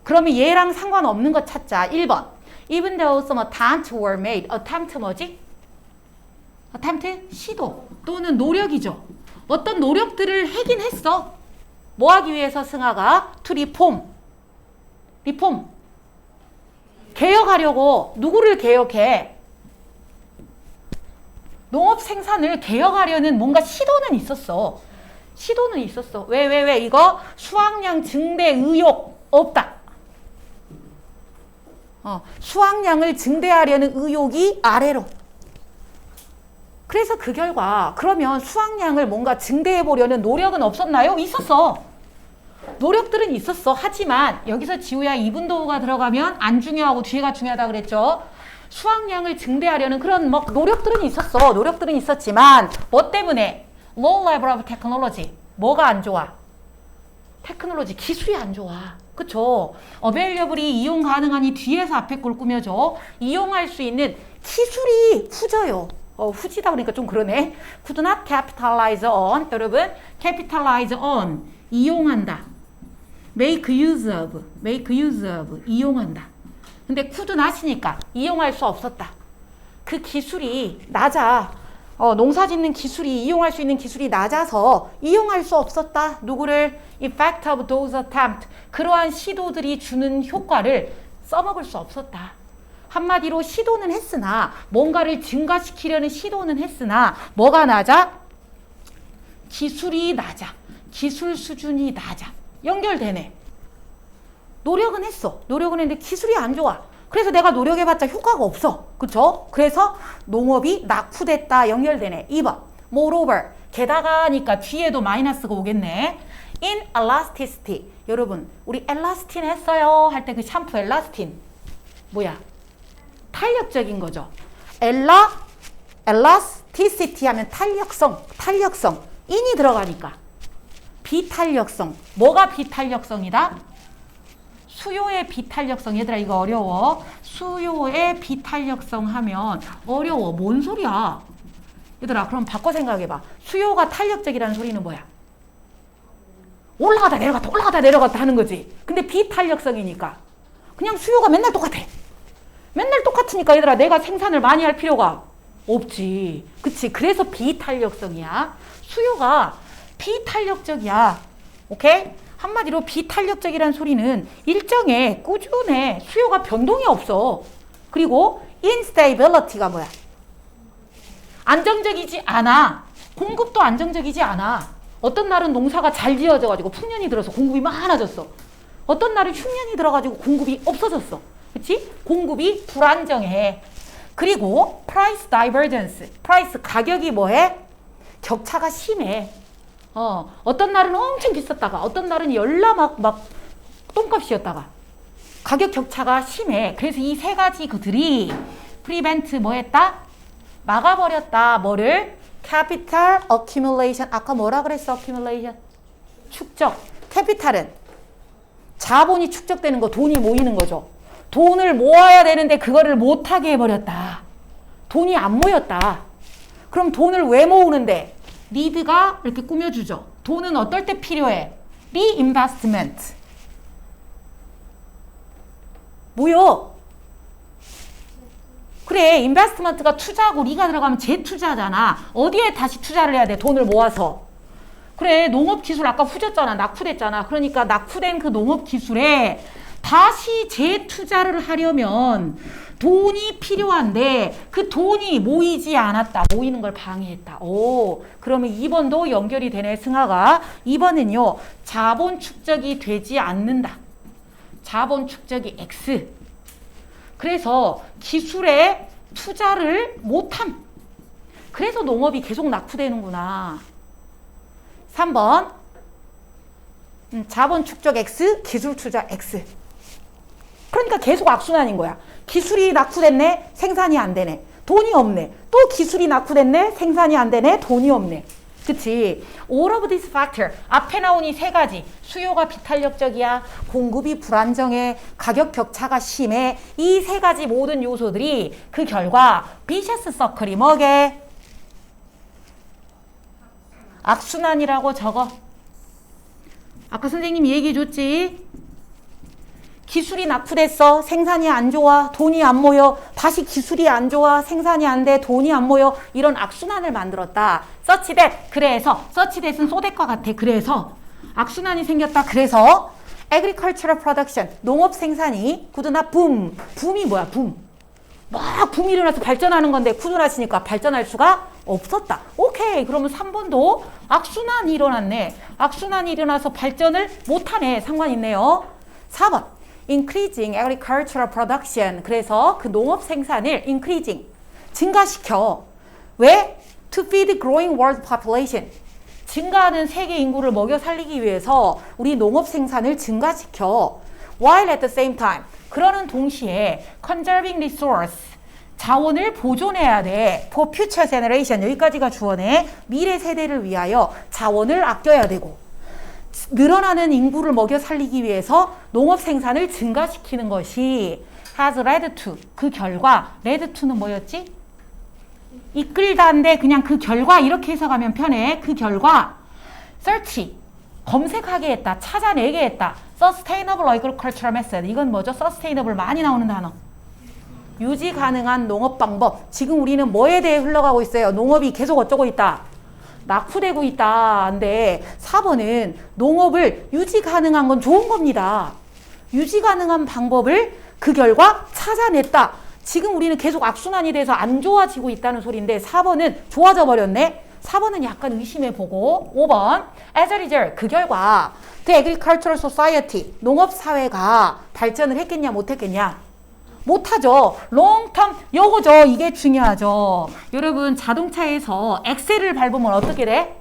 그러면 얘랑 상관없는 거 찾자. 1번. Even though some attempts were made. attempt 뭐지? attempt? 시도 또는 노력이죠. 어떤 노력들을 하긴 했어. 뭐 하기 위해서 승하가? to reform. 개혁하려고. 누구를 개혁해? 농업 생산을 개혁하려는 뭔가 시도는 있었어. 왜? 이거 수확량 증대 의욕 없다. 수확량을 증대하려는 의욕이 아래로. 그래서 그 결과 그러면 수확량을 뭔가 증대해 보려는 노력은 없었나요? 있었어. 노력들은 있었어. 하지만 여기서 지우야 이분도가 들어가면 안 중요하고 뒤에가 중요하다 그랬죠. 수확량을 증대하려는 그런 뭐 노력들은 있었지만 뭐 때문에? Low level of technology. 뭐가 안 좋아? 테크놀로지, 기술이 안 좋아. 그쵸? available이 이용 가능하니 뒤에서 앞에 걸 꾸며줘. 이용할 수 있는 기술이 후져요. 후지다 그러니까 좀 그러네. could not capitalize on. 여러분, capitalize on. 이용한다. make use of. 이용한다. 근데 could not이니까 이용할 수 없었다. 그 기술이 낮아. 농사 짓는 기술이, 이용할 수 있는 기술이 낮아서 이용할 수 없었다. 누구를? effect of those attempts. 그러한 시도들이 주는 효과를 써먹을 수 없었다. 한마디로 시도는 했으나, 뭔가를 증가시키려는 시도는 했으나 뭐가 낮아? 기술이 낮아. 기술 수준이 낮아. 연결되네. 노력은 했는데 기술이 안 좋아. 그래서 내가 노력해봤자 효과가 없어. 그쵸? 그래서 농업이 낙후됐다. 연결되네. 2번. Moreover. 게다가니까 뒤에도 마이너스가 오겠네. In elasticity. 여러분, 우리 엘라스틴 했어요. 할 때 그 샴푸 엘라스틴. 뭐야? 탄력적인 거죠. elasticity 하면 탄력성. in이 들어가니까. 비탄력성. 뭐가 비탄력성이다? 수요의 비탄력성. 얘들아 이거 어려워. 수요의 비탄력성 하면 어려워. 뭔 소리야? 얘들아 그럼 바꿔 생각해봐. 수요가 탄력적이라는 소리는 뭐야? 올라가다 내려갔다 하는 거지. 근데 비탄력성이니까 그냥 수요가 맨날 똑같으니까 얘들아 내가 생산을 많이 할 필요가 없지. 그치? 그래서 비탄력성이야. 수요가 비탄력적이야. 오케이? 한마디로 비탄력적이라는 소리는 일정에 꾸준해. 수요가 변동이 없어. 그리고 instability가 뭐야? 안정적이지 않아. 공급도 안정적이지 않아. 어떤 날은 농사가 잘 지어져가지고 풍년이 들어서 공급이 많아졌어. 어떤 날은 흉년이 들어가지고 공급이 없어졌어. 그치? 공급이 불안정해. 그리고 price divergence. price 가격이 뭐해? 격차가 심해. 어떤 날은 엄청 비쌌다가 어떤 날은 열나 막 똥값이었다가 가격 격차가 심해. 그래서 이 세 가지 그들이 prevent 뭐 했다? 막아버렸다. 뭐를? capital accumulation. 아까 뭐라 그랬어? accumulation. 축적. 캐피탈은 자본이 축적되는 거, 돈이 모이는 거죠. 돈을 모아야 되는데 그거를 못하게 해버렸다. 돈이 안 모였다. 그럼 돈을 왜 모으는데? 니드가 이렇게 꾸며주죠. 돈은 어떨 때 필요해? reinvestment. 뭐요? 그래, 인베스트먼트가 투자고 리가 들어가면 재투자잖아. 어디에 다시 투자를 해야 돼? 돈을 모아서. 그래, 농업기술 아까 후졌잖아. 낙후됐잖아. 그러니까 낙후된 그 농업기술에 다시 재투자를 하려면 돈이 필요한데 그 돈이 모이지 않았다. 모이는 걸 방해했다. 오, 그러면 2번도 연결이 되네, 승하가. 2번은요, 자본 축적이 되지 않는다. 자본 축적이 X. 그래서 기술에 투자를 못함. 그래서 농업이 계속 낙후되는구나. 3번. 자본 축적 X, 기술 투자 X. 그러니까 계속 악순환인 거야. 기술이 낙후됐네, 생산이 안 되네. 돈이 없네. 또 기술이 낙후됐네. 생산이 안 되네. 돈이 없네. 그치? All of this factor. 앞에 나온 이 세 가지. 수요가 비탄력적이야. 공급이 불안정해. 가격 격차가 심해. 이 세 가지 모든 요소들이 그 결과 vicious circle이 뭐게? 악순환이라고 적어. 아까 선생님이 얘기해 줬지? 기술이 낙후됐어. 생산이 안 좋아. 돈이 안 모여. 다시 기술이 안 좋아. 생산이 안 돼. 돈이 안 모여. 이런 악순환을 만들었다. such that. 그래서 such that은 so that과 같아. 그래서 악순환이 생겼다. 그래서 agricultural production. 농업 생산이 구드나 붐. 붐이 뭐야? 붐. 막 붐이 일어나서 발전하는 건데 쿠드나시니까 발전할 수가 없었다. 오케이. 그러면 3번도 악순환이 일어났네. 악순환이 일어나서 발전을 못하네. 상관 있네요. 4번. increasing agricultural production. 그래서 그 농업 생산을 increasing. 증가시켜. 왜? to feed growing world population. 증가하는 세계 인구를 먹여 살리기 위해서 우리 농업 생산을 증가시켜. while at the same time. 그러는 동시에 conserving resource. 자원을 보존해야 돼. for future generation. 여기까지가 주어네. 미래 세대를 위하여 자원을 아껴야 되고. 늘어나는 인구를 먹여 살리기 위해서 농업 생산을 증가시키는 것이 has led to. 그 결과. led to는 뭐였지? 이끌다인데 그냥 그 결과 이렇게 해석하면 편해. 그 결과 search. 검색하게 했다. 찾아내게 했다. sustainable agricultural method. 이건 뭐죠? sustainable 많이 나오는 단어. 유지 가능한 농업 방법. 지금 우리는 뭐에 대해 흘러가고 있어요? 농업이 계속 어쩌고 있다. 낙후되고 있다. 근데 4번은 농업을 유지 가능한 건 좋은 겁니다. 유지 가능한 방법을 그 결과 찾아냈다. 지금 우리는 계속 악순환이 돼서 안 좋아지고 있다는 소리인데 4번은 좋아져 버렸네. 4번은 약간 의심해보고 5번 as a result. 그 결과 the agricultural society. 농업사회가 발전을 했겠냐 못했겠냐. 못하죠. 롱텀 요거죠. 이게 중요하죠. 여러분 자동차에서 엑셀을 밟으면 어떻게 돼?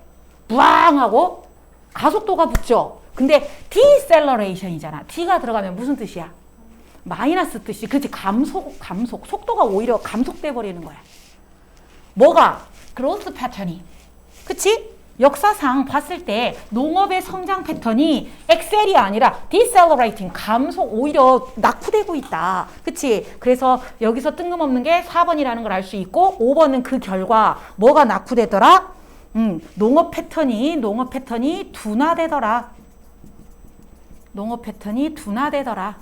부앙 하고 가속도가 붙죠. 근데 deceleration이잖아. D가 들어가면 무슨 뜻이야? 마이너스 뜻이. 그치? 감속. 속도가 오히려 감속돼 버리는 거야. 뭐가? growth 패턴이. 그치? 역사상 봤을 때 농업의 성장 패턴이 엑셀이 아니라 decelerating, 감속, 오히려 낙후되고 있다. 그치? 그래서 여기서 뜬금없는 게 4번이라는 걸 알 수 있고 5번은 그 결과 뭐가 낙후되더라? 농업 패턴이 둔화되더라. 농업 패턴이 둔화되더라.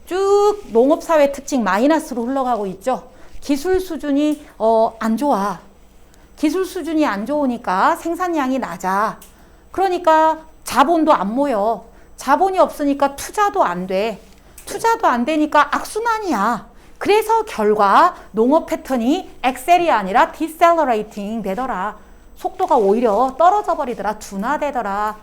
쭉 농업사회 특징 마이너스로 흘러가고 있죠. 기술 수준이 안 좋아. 기술 수준이 안 좋으니까 생산량이 낮아. 그러니까 자본도 안 모여. 자본이 없으니까 투자도 안 돼. 투자도 안 되니까 악순환이야. 그래서 결과 농업 패턴이 엑셀이 아니라 decelerating 되더라. 속도가 오히려 떨어져 버리더라. 둔화되더라.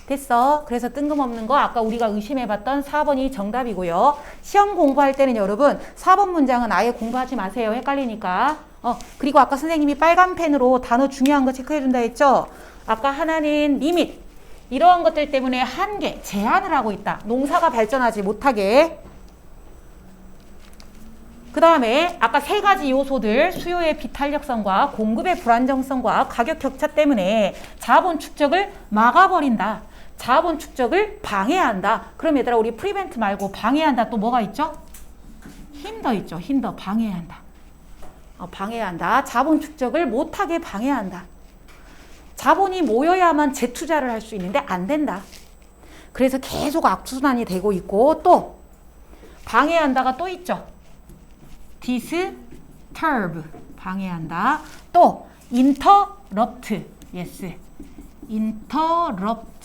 됐어. 그래서 뜬금없는 거 아까 우리가 의심해봤던 4번이 정답이고요. 시험 공부할 때는 여러분 4번 문장은 아예 공부하지 마세요. 헷갈리니까. 그리고 아까 선생님이 빨간 펜으로 단어 중요한 거 체크해준다 했죠? 아까 하나는 리밋. 이러한 것들 때문에 한계, 제한을 하고 있다. 농사가 발전하지 못하게. 그 다음에 아까 세 가지 요소들, 수요의 비탄력성과 공급의 불안정성과 가격 격차 때문에 자본 축적을 막아버린다. 자본 축적을 방해한다. 그럼 얘들아 우리 프리벤트 말고 방해한다 또 뭐가 있죠? 힌더 있죠. 힌더, 방해한다. 방해한다. 자본 축적을 못하게 방해한다. 자본이 모여야만 재투자를 할 수 있는데 안 된다. 그래서 계속 악순환이 되고 있고 또 방해한다가 또 있죠. disturb, 방해한다. 또 interrupt, yes, interrupt.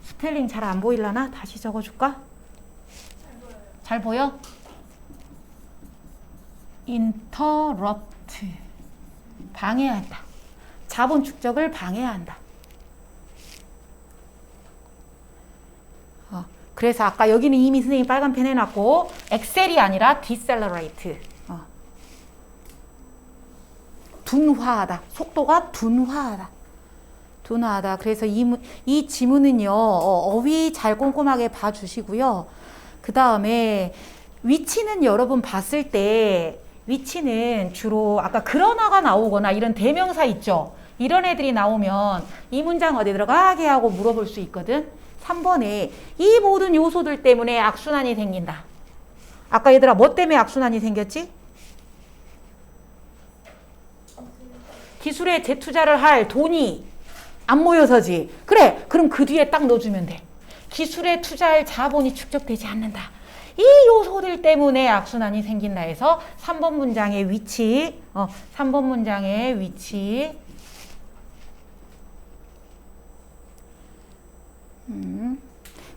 스펠링 잘 안 보이려나? 다시 적어줄까? 잘 보여? interrupt, 방해한다. 자본 축적을 방해한다. 그래서 아까 여기는 이미 선생님이 빨간 펜 해놨고 엑셀이 아니라 decelerate, 둔화하다. 속도가 둔화하다. 둔화하다. 그래서 이 지문은요 어휘 잘 꼼꼼하게 봐주시고요. 그 다음에 위치는 여러분 봤을 때 위치는 주로 아까 그러나가 나오거나 이런 대명사 있죠. 이런 애들이 나오면 이 문장 어디 들어가게 하고 물어볼 수 있거든. 3번에 이 모든 요소들 때문에 악순환이 생긴다. 아까 얘들아 뭐 때문에 악순환이 생겼지? 기술에 재투자를 할 돈이 안 모여서지. 그래, 그럼 그 뒤에 딱 넣어주면 돼. 기술에 투자할 자본이 축적되지 않는다. 이 요소들 때문에 악순환이 생긴다 해서 3번 문장의 위치, 3번 문장의 위치.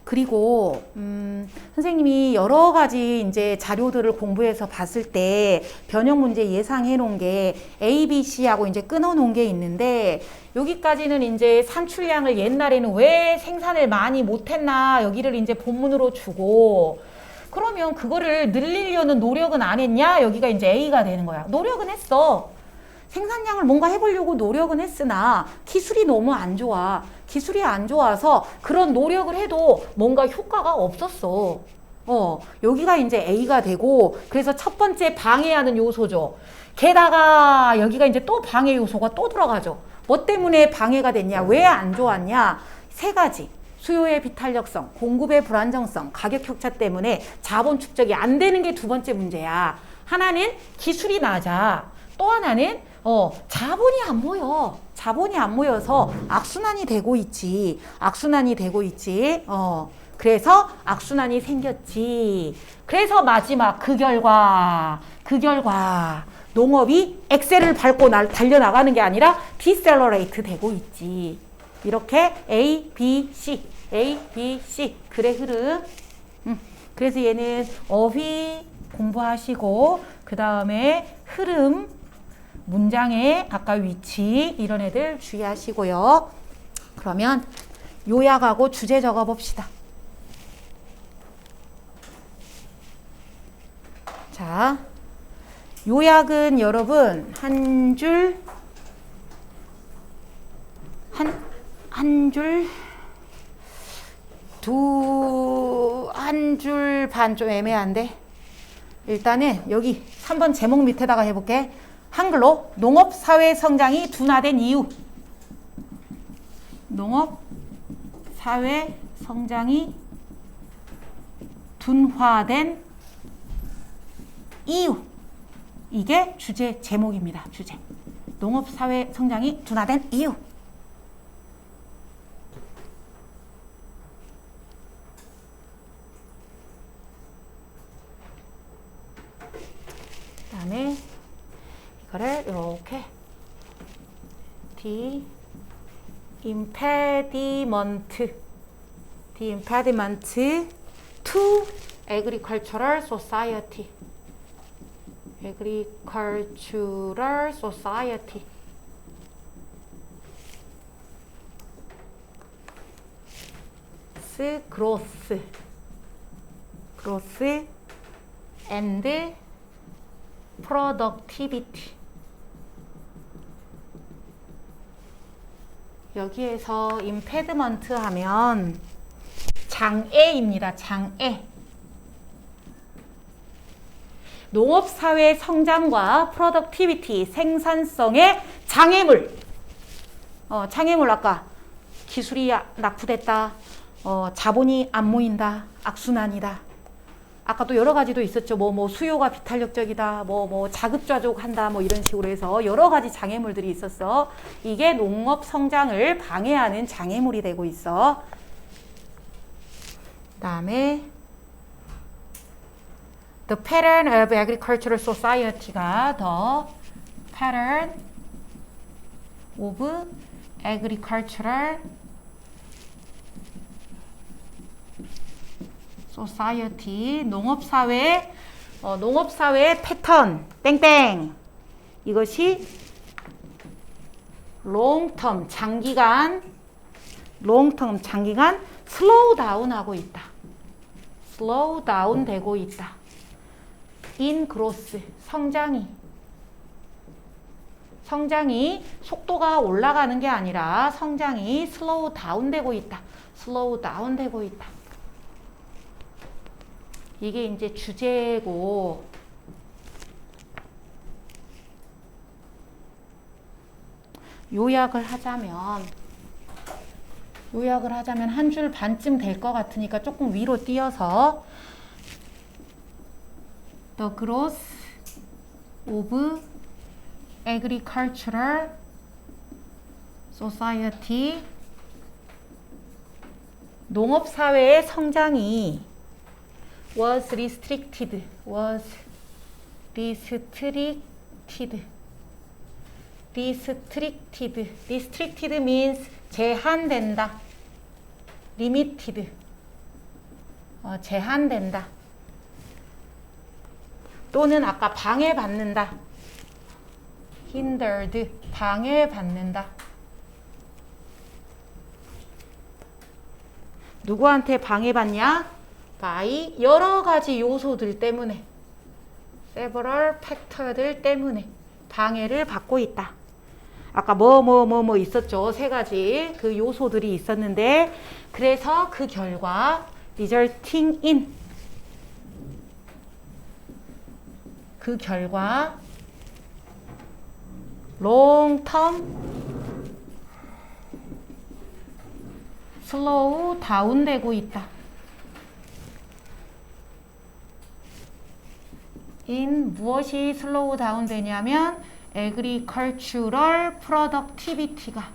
그리고 선생님이 여러 가지 이제 자료들을 공부해서 봤을 때 변형 문제 예상해 놓은 게 A, B, C하고 이제 끊어 놓은 게 있는데 여기까지는 이제 산출량을 옛날에는 왜 생산을 많이 못했나 여기를 이제 본문으로 주고 그러면 그거를 늘리려는 노력은 안 했냐? 여기가 이제 A가 되는 거야. 노력은 했어. 생산량을 뭔가 해보려고 노력은 했으나 기술이 너무 안 좋아. 기술이 안 좋아서 그런 노력을 해도 뭔가 효과가 없었어. 여기가 이제 A가 되고 그래서 첫 번째 방해하는 요소죠. 게다가 여기가 이제 또 방해 요소가 또 들어가죠. 뭐 때문에 방해가 됐냐? 왜 안 좋았냐? 세 가지. 수요의 비탄력성, 공급의 불안정성, 가격 격차 때문에 자본 축적이 안 되는 게 두 번째 문제야. 하나는 기술이 낮아. 또 하나는 자본이 안 모여. 자본이 안 모여서 악순환이 되고 있지. 악순환이 되고 있지. 그래서 악순환이 생겼지. 그래서 마지막 그 결과 농업이 엑셀을 밟고 달려나가는 게 아니라 디셀러레이트 되고 있지. 이렇게 A, B, C, A, B, C 글의 흐름. 그래서 얘는 어휘 공부하시고 그 다음에 흐름, 문장의 아까 위치 이런 애들 주의하시고요. 그러면 요약하고 주제 적어봅시다. 자, 요약은 여러분 한 줄 한 줄 반 좀 애매한데 일단은 여기 3번 제목 밑에다가 해볼게. 한글로 농업 사회 성장이 둔화된 이유. 농업 사회 성장이 둔화된 이유. 이게 주제 제목입니다. 주제. 농업 사회 성장이 둔화된 이유. 그다음에 이거를 이렇게 the impediment to agricultural society. agricultural society. growth and productivity. 여기에서 impediment 하면 장애입니다. 장애. 농업사회 성장과 productivity, 생산성의 장애물. 장애물 아까 기술이 낙후됐다. 자본이 안 모인다. 악순환이다. 아까 또 여러 가지도 있었죠. 뭐 수요가 비탄력적이다. 뭐 자급자족한다. 뭐 이런 식으로 해서 여러 가지 장애물들이 있었어. 이게 농업 성장을 방해하는 장애물이 되고 있어. 그다음에 The pattern of agricultural society가 the pattern of agricultural society, 농업사회, 농업사회의 패턴, 땡땡. 이것이 long term, 장기간 슬로우 다운하고 있다. 슬로우 다운 되고 있다. in growth, 성장이 속도가 올라가는 게 아니라 성장이 슬로우 다운 되고 있다. 슬로우 다운 되고 있다. 이게 이제 주제고 요약을 하자면 한 줄 반쯤 될 것 같으니까 조금 위로 띄어서 The growth of agricultural society 농업사회의 성장이 was restricted. restricted means 제한된다. limited. 제한된다. 또는 아까 방해받는다. hindered. 방해받는다. 누구한테 방해받냐? by 여러 가지 요소들 때문에, several factor들 때문에 방해를 받고 있다. 아까 뭐 있었죠. 세 가지 그 요소들이 있었는데, 그래서 그 결과 resulting in, 그 결과 long term slow down 되고 있다. in 무엇이 slow down 되냐면 agricultural productivity가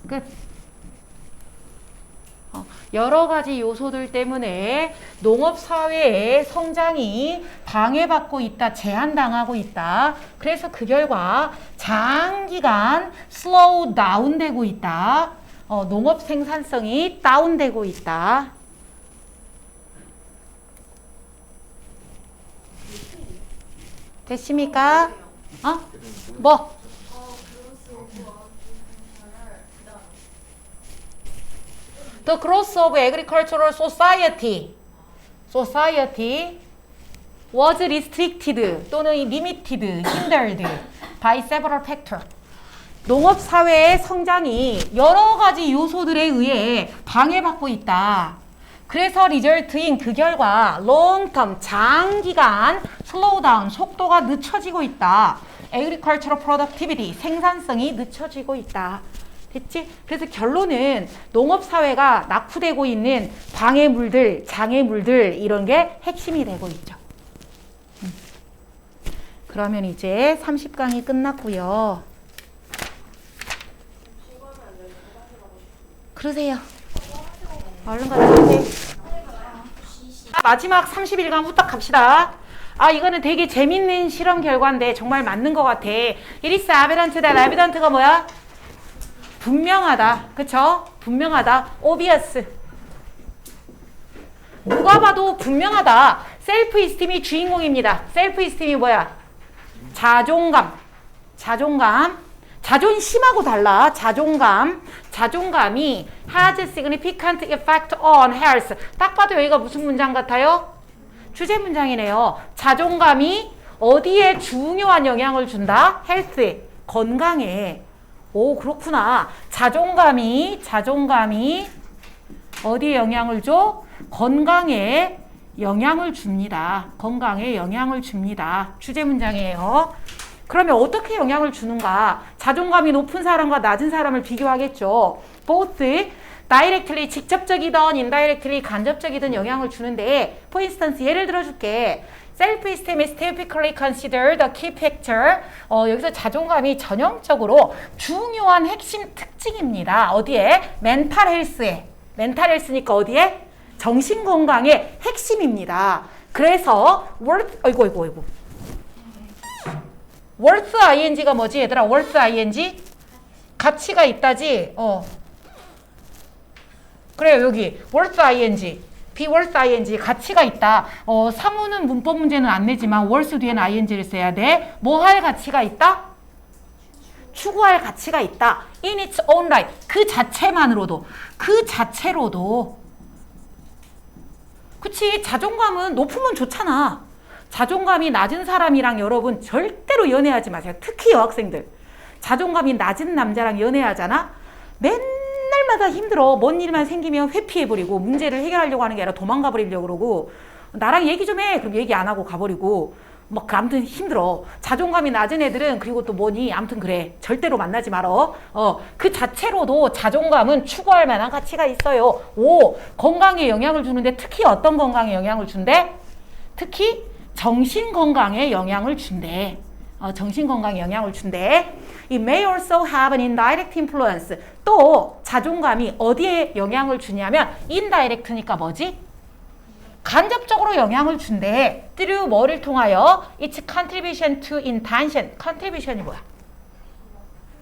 끝. 여러 가지 요소들 때문에 농업사회의 성장이 방해받고 있다, 제한당하고 있다. 그래서 그 결과 장기간 slow down 되고 있다. 농업 생산성이 다운되고 있다. 됐습니까? 뭐? The growth of agricultural society was restricted 또는 limited, hindered by several factors. 농업사회의 성장이 여러 가지 요소들에 의해 방해받고 있다. 그래서 result인 그 결과 long term, 장기간 slow down, 속도가 늦춰지고 있다. agricultural productivity, 생산성이 늦춰지고 있다. 됐지? 그래서 결론은 농업사회가 낙후되고 있는 방해물들, 장애물들 이런 게 핵심이 되고 있죠. 그러면 이제 30강이 끝났고요. 그러세요. 얼른 가자. 마지막 31강 후딱 갑시다. 이거는 되게 재밌는 실험 결과인데 정말 맞는 것 같아. It is evident that evident가 뭐야? 분명하다. 그쵸? 분명하다. obvious. 누가 봐도 분명하다. 셀프 이스팀이 주인공입니다. 셀프 이스팀이 뭐야? 자존감. 자존심하고 달라. 자존감이 has significant effect on health. 딱 봐도 여기가 무슨 문장 같아요? 주제 문장이네요. 자존감이 어디에 중요한 영향을 준다? health에, 건강에. 오, 그렇구나. 자존감이 어디에 영향을 줘? 건강에 영향을 줍니다. 건강에 영향을 줍니다. 주제 문장이에요. 그러면 어떻게 영향을 주는가? 자존감이 높은 사람과 낮은 사람을 비교하겠죠. both directly 직접적이든 indirectly 간접적이든 영향을 주는데, for instance 예를 들어줄게. Self-esteem is typically considered a key factor. 여기서 자존감이 전형적으로 중요한 핵심 특징입니다. 어디에? mental health에. mental health니까 어디에? 정신건강의 핵심입니다. 그래서 worth, 아이고. worth ing가 뭐지 얘들아? worth ing? 가치가 있다지? 그래요, 여기. worth ing. be worth ing. 가치가 있다. 상호는 문법 문제는 안 내지만 worth 뒤에는 ing를 써야 돼. 뭐 할 가치가 있다? 추구할 가치가 있다. in its own right. 그 자체로도. 그치, 자존감은 높으면 좋잖아. 자존감이 낮은 사람이랑 여러분 절대로 연애하지 마세요. 특히 여학생들. 자존감이 낮은 남자랑 연애하잖아? 맨날마다 힘들어. 뭔 일만 생기면 회피해버리고 문제를 해결하려고 하는 게 아니라 도망가 버리려고 그러고, 나랑 얘기 좀 해. 그럼 얘기 안 하고 가버리고, 뭐 아무튼 힘들어. 자존감이 낮은 애들은 그리고 또 뭐니 아무튼 그래. 절대로 만나지 말어. 그 자체로도 자존감은 추구할 만한 가치가 있어요. 5. 건강에 영향을 주는데 특히 어떤 건강에 영향을 준대? 특히 정신 건강에 영향을 준대. 정신 건강에 영향을 준대. It may also have an indirect influence. 또 자존감이 어디에 영향을 주냐면 indirect니까 뭐지? 간접적으로 영향을 준대. through 뭐를 통하여? Its contribution to intention. contribution이 뭐야?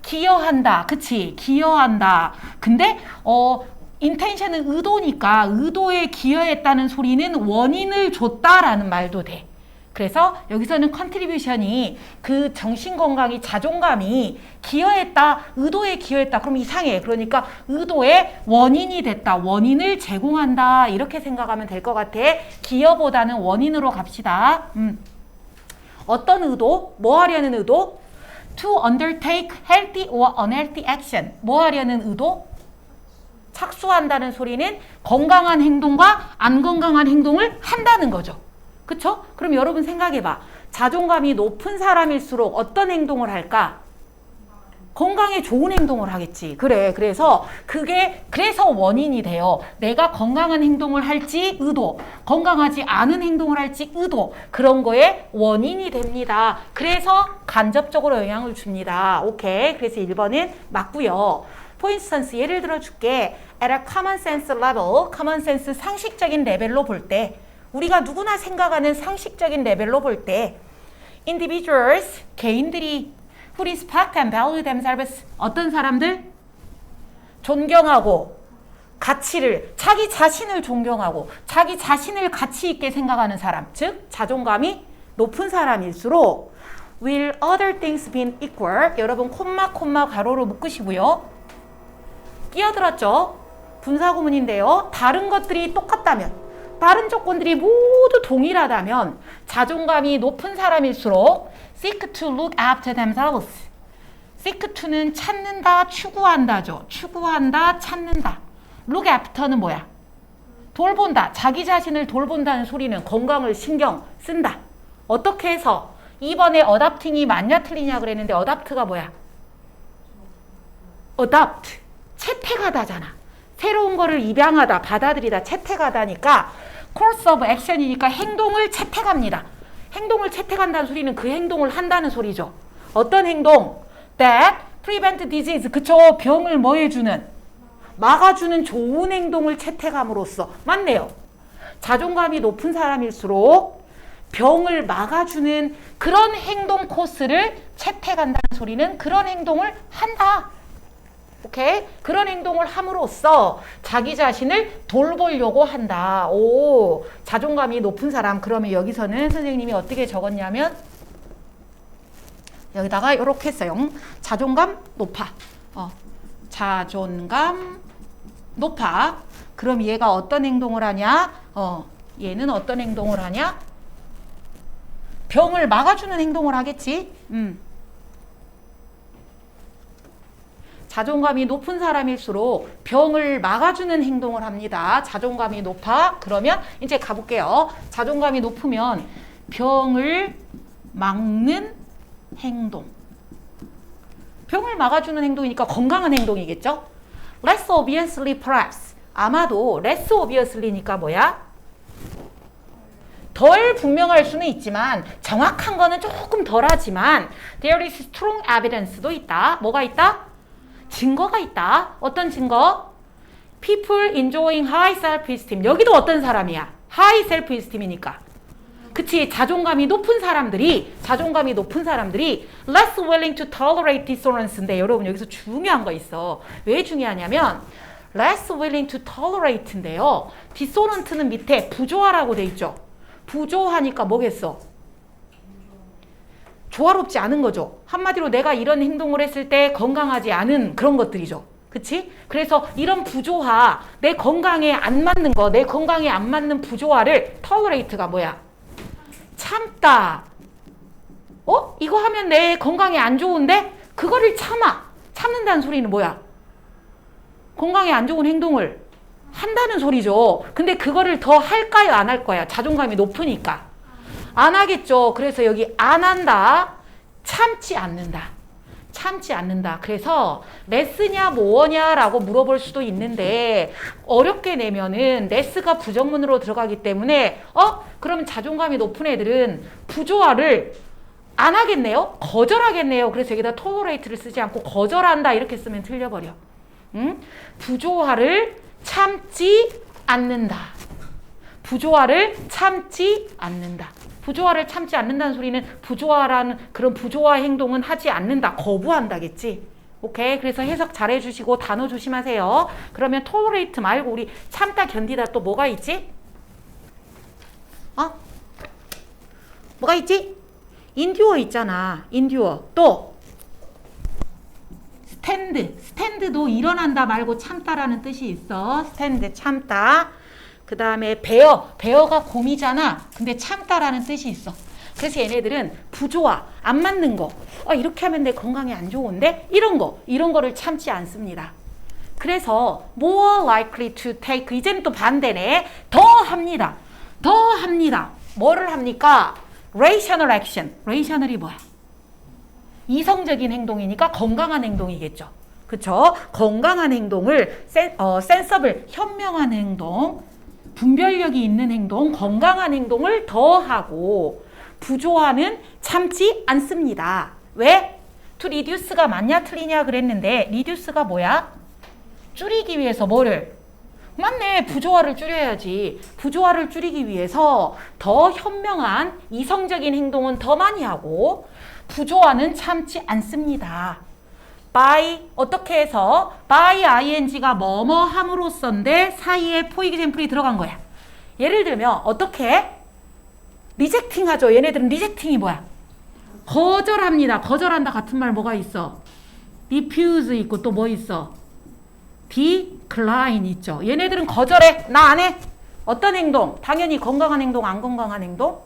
기여한다. 그치? 기여한다. 근데 intention은 의도니까 의도에 기여했다는 소리는 원인을 줬다라는 말도 돼. 그래서 여기서는 contribution이 그 정신건강이 자존감이 기여했다, 의도에 기여했다. 그럼 이상해. 그러니까 의도의 원인이 됐다. 원인을 제공한다. 이렇게 생각하면 될 것 같아. 기여보다는 원인으로 갑시다. 어떤 의도? 뭐 하려는 의도? To undertake healthy or unhealthy action. 뭐 하려는 의도? 착수한다는 소리는 건강한 행동과 안 건강한 행동을 한다는 거죠. 그쵸? 그럼 여러분 생각해봐. 자존감이 높은 사람일수록 어떤 행동을 할까? 건강에 좋은 행동을 하겠지. 그래. 그래서 그래서 원인이 돼요. 내가 건강한 행동을 할지 의도, 건강하지 않은 행동을 할지 의도, 그런 거에 원인이 됩니다. 그래서 간접적으로 영향을 줍니다. 오케이. 그래서 1번은 맞고요. For instance, 예를 들어 줄게. At a common sense level, common sense 상식적인 레벨로 볼 때, 우리가 누구나 생각하는 상식적인 레벨로 볼 때 individuals, 개인들이 who respect and value themselves, 어떤 사람들? 존경하고 가치를, 자기 자신을 존경하고 자기 자신을 가치 있게 생각하는 사람, 즉 자존감이 높은 사람일수록 will other things be equal, 여러분 콤마 가로로 묶으시고요. 끼어들었죠? 분사구문인데요. 다른 것들이 똑같다면, 다른 조건들이 모두 동일하다면 자존감이 높은 사람일수록 seek to look after themselves. seek to는 찾는다, 추구한다죠. 추구한다, 찾는다. look after는 뭐야? 돌본다. 자기 자신을 돌본다는 소리는 건강을 신경 쓴다. 어떻게 해서? 이번에 adapting이 맞냐 틀리냐 그랬는데 adapt가 뭐야? adopt. 채택하다잖아. 새로운 거를 입양하다, 받아들이다, 채택하다니까 course of action이니까 행동을 채택합니다. 행동을 채택한다는 소리는 그 행동을 한다는 소리죠. 어떤 행동? That prevent disease. 그쵸? 병을 뭐 해주는? 막아주는 좋은 행동을 채택함으로써. 맞네요. 자존감이 높은 사람일수록 병을 막아주는 그런 행동 코스를 채택한다는 소리는 그런 행동을 한다. 오케이? 그런 행동을 함으로써 자기 자신을 돌보려고 한다. 오, 자존감이 높은 사람. 그러면 여기서는 선생님이 어떻게 적었냐면 여기다가 이렇게 했어요. 자존감 높아. 자존감 높아. 그럼 얘가 어떤 행동을 하냐? 얘는 어떤 행동을 하냐? 병을 막아주는 행동을 하겠지. 자존감이 높은 사람일수록 병을 막아주는 행동을 합니다. 자존감이 높아. 그러면 이제 가볼게요. 자존감이 높으면 병을 막는 행동. 병을 막아주는 행동이니까 건강한 행동이겠죠? Less obviously perhaps. 아마도 less obviously니까 뭐야? 덜 분명할 수는 있지만 정확한 거는 조금 덜하지만 there is strong evidence도 있다. 뭐가 있다? 증거가 있다. 어떤 증거? People enjoying high self-esteem. 여기도 어떤 사람이야? high self-esteem이니까. 그치? 자존감이 높은 사람들이 less willing to tolerate dishonestance인데 여러분 여기서 중요한 거 있어. 왜 중요하냐면 less willing to tolerate인데요. dishonest는 밑에 부조화라고 돼 있죠. 부조화니까 뭐겠어? 조화롭지 않은 거죠. 한마디로 내가 이런 행동을 했을 때 건강하지 않은 그런 것들이죠. 그치? 그래서 이런 부조화, 내 건강에 안 맞는 거, 내 건강에 안 맞는 부조화를 tolerate가 뭐야? 참다. 이거 하면 내 건강에 안 좋은데? 그거를 참는다는 소리는 뭐야? 건강에 안 좋은 행동을 한다는 소리죠. 근데 그거를 더 할까요? 안 할 거야? 자존감이 높으니까. 안 하겠죠. 그래서 여기 안 한다. 참지 않는다. 참지 않는다. 그래서 레스냐 뭐냐라고 물어볼 수도 있는데 어렵게 내면은 레스가 부정문으로 들어가기 때문에 그러면 자존감이 높은 애들은 부조화를 안 하겠네요? 거절하겠네요. 그래서 여기다 tolerate를 쓰지 않고 거절한다 이렇게 쓰면 틀려버려. 응? 부조화를 참지 않는다. 부조화를 참지 않는다. 부조화를 참지 않는다는 소리는 부조화라는 그런 부조화 행동은 하지 않는다. 거부한다겠지. 오케이. 그래서 해석 잘 해주시고 단어 조심하세요. 그러면 tolerate 말고 우리 참다 견디다 또 뭐가 있지? 뭐가 있지? endure 있잖아. endure. 또 stand. stand도 일어난다 말고 참다라는 뜻이 있어. stand 참다. 그 다음에 bear가 곰이잖아. 근데 참다라는 뜻이 있어. 그래서 얘네들은 부조화, 안 맞는 거, 이렇게 하면 내 건강에 안 좋은데 이런 거를 참지 않습니다. 그래서 more likely to take, 이제는 또 반대네. 더 합니다. 뭐를 합니까? rational action. rational이 뭐야? 이성적인 행동이니까 건강한 행동이겠죠. 그쵸? 건강한 행동을 sensible, 현명한 행동, 분별력이 있는 행동, 건강한 행동을 더하고 부조화는 참지 않습니다. 왜? to reduce가 맞냐 틀리냐 그랬는데 reduce가 뭐야? 줄이기 위해서 뭐를? 맞네. 부조화를 줄여야지. 부조화를 줄이기 위해서 더 현명한 이성적인 행동은 더 많이 하고 부조화는 참지 않습니다. by 어떻게 해서 by ing가 뭐뭐 함으로써인데 사이에 for example이 들어간 거야. 예를 들면 어떻게? 리젝팅 하죠. 얘네들은 리젝팅이 뭐야? 거절합니다. 거절한다 같은 말 뭐가 있어? refuse 있고 또 뭐 있어? decline 있죠. 얘네들은 거절해. 나 안 해. 어떤 행동? 당연히 건강한 행동, 안 건강한 행동?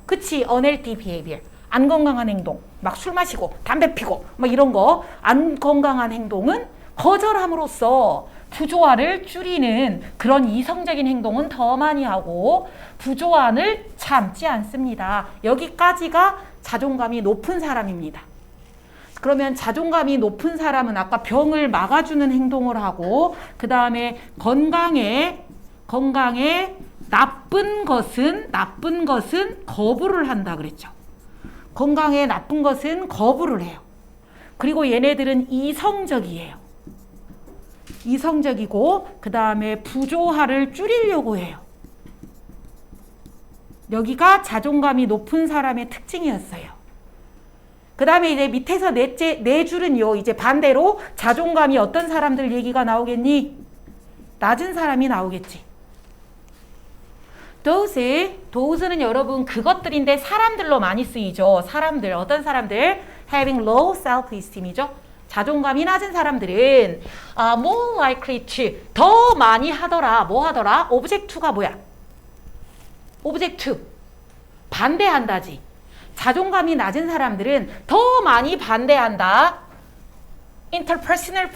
그치. unhealthy behavior. 안 건강한 행동. 막 술 마시고 담배 피고 막 이런 거. 안 건강한 행동은 거절함으로써 부조화를 줄이는 그런 이성적인 행동은 더 많이 하고 부조화를 참지 않습니다. 여기까지가 자존감이 높은 사람입니다. 그러면 자존감이 높은 사람은 아까 병을 막아주는 행동을 하고 그 다음에 건강에 나쁜 것은 거부를 한다 그랬죠. 건강에 나쁜 것은 거부를 해요. 그리고 얘네들은 이성적이에요. 이성적이고 그 다음에 부조화를 줄이려고 해요. 여기가 자존감이 높은 사람의 특징이었어요. 그 다음에 이제 밑에서 네 줄은요. 이제 반대로 자존감이 어떤 사람들 얘기가 나오겠니? 낮은 사람이 나오겠지. those는 여러분 그것들인데 사람들로 많이 쓰이죠. 사람들, 어떤 사람들? having low self-esteem이죠. 자존감이 낮은 사람들은 more likely to, 더 많이 하더라. 뭐 하더라? object to가 뭐야? object to, 반대한다지. 자존감이 낮은 사람들은 더 많이 반대한다. interpersonal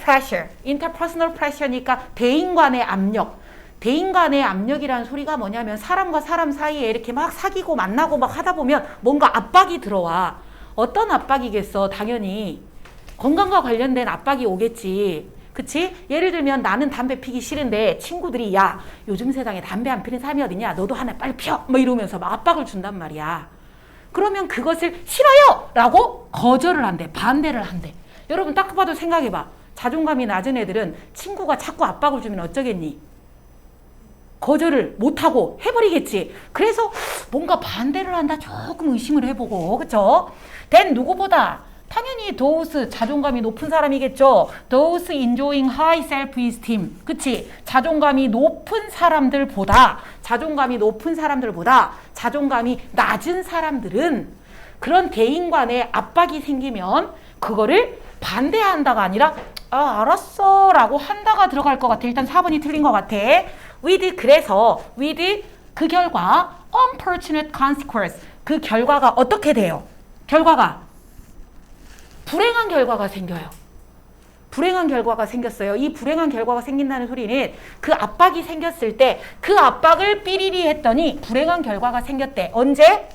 pressure니까 대인 간의 압력. 대인 간의 압력이라는 소리가 뭐냐면 사람과 사람 사이에 이렇게 막 사귀고 만나고 막 하다 보면 뭔가 압박이 들어와. 어떤 압박이겠어? 당연히 건강과 관련된 압박이 오겠지. 그치? 예를 들면 나는 담배 피기 싫은데 친구들이 야 요즘 세상에 담배 안 피는 사람이 어딨냐? 너도 하나 빨리 피워! 뭐 이러면서 막 압박을 준단 말이야. 그러면 그것을 싫어요! 라고 거절을 한대. 반대를 한대. 여러분 딱 봐도 생각해봐. 자존감이 낮은 애들은 친구가 자꾸 압박을 주면 어쩌겠니? 거절을 못하고 해버리겠지. 그래서 뭔가 반대를 한다 조금 의심을 해보고 그쵸? then 누구보다 당연히 those 자존감이 높은 사람이겠죠. those enjoying high self-esteem 그치? 자존감이 높은 사람들보다 자존감이 낮은 사람들은 그런 대인 간에 압박이 생기면 그거를 반대한다가 아니라 알았어 라고 한다가 들어갈 것 같아. 일단 4번이 틀린 것 같아. with 그 결과 unfortunate consequence 그 결과가 어떻게 돼요? 결과가 불행한 결과가 생겨요. 불행한 결과가 생겼어요. 이 불행한 결과가 생긴다는 소리는 그 압박이 생겼을 때 그 압박을 삐리리 했더니 불행한 결과가 생겼대. 언제?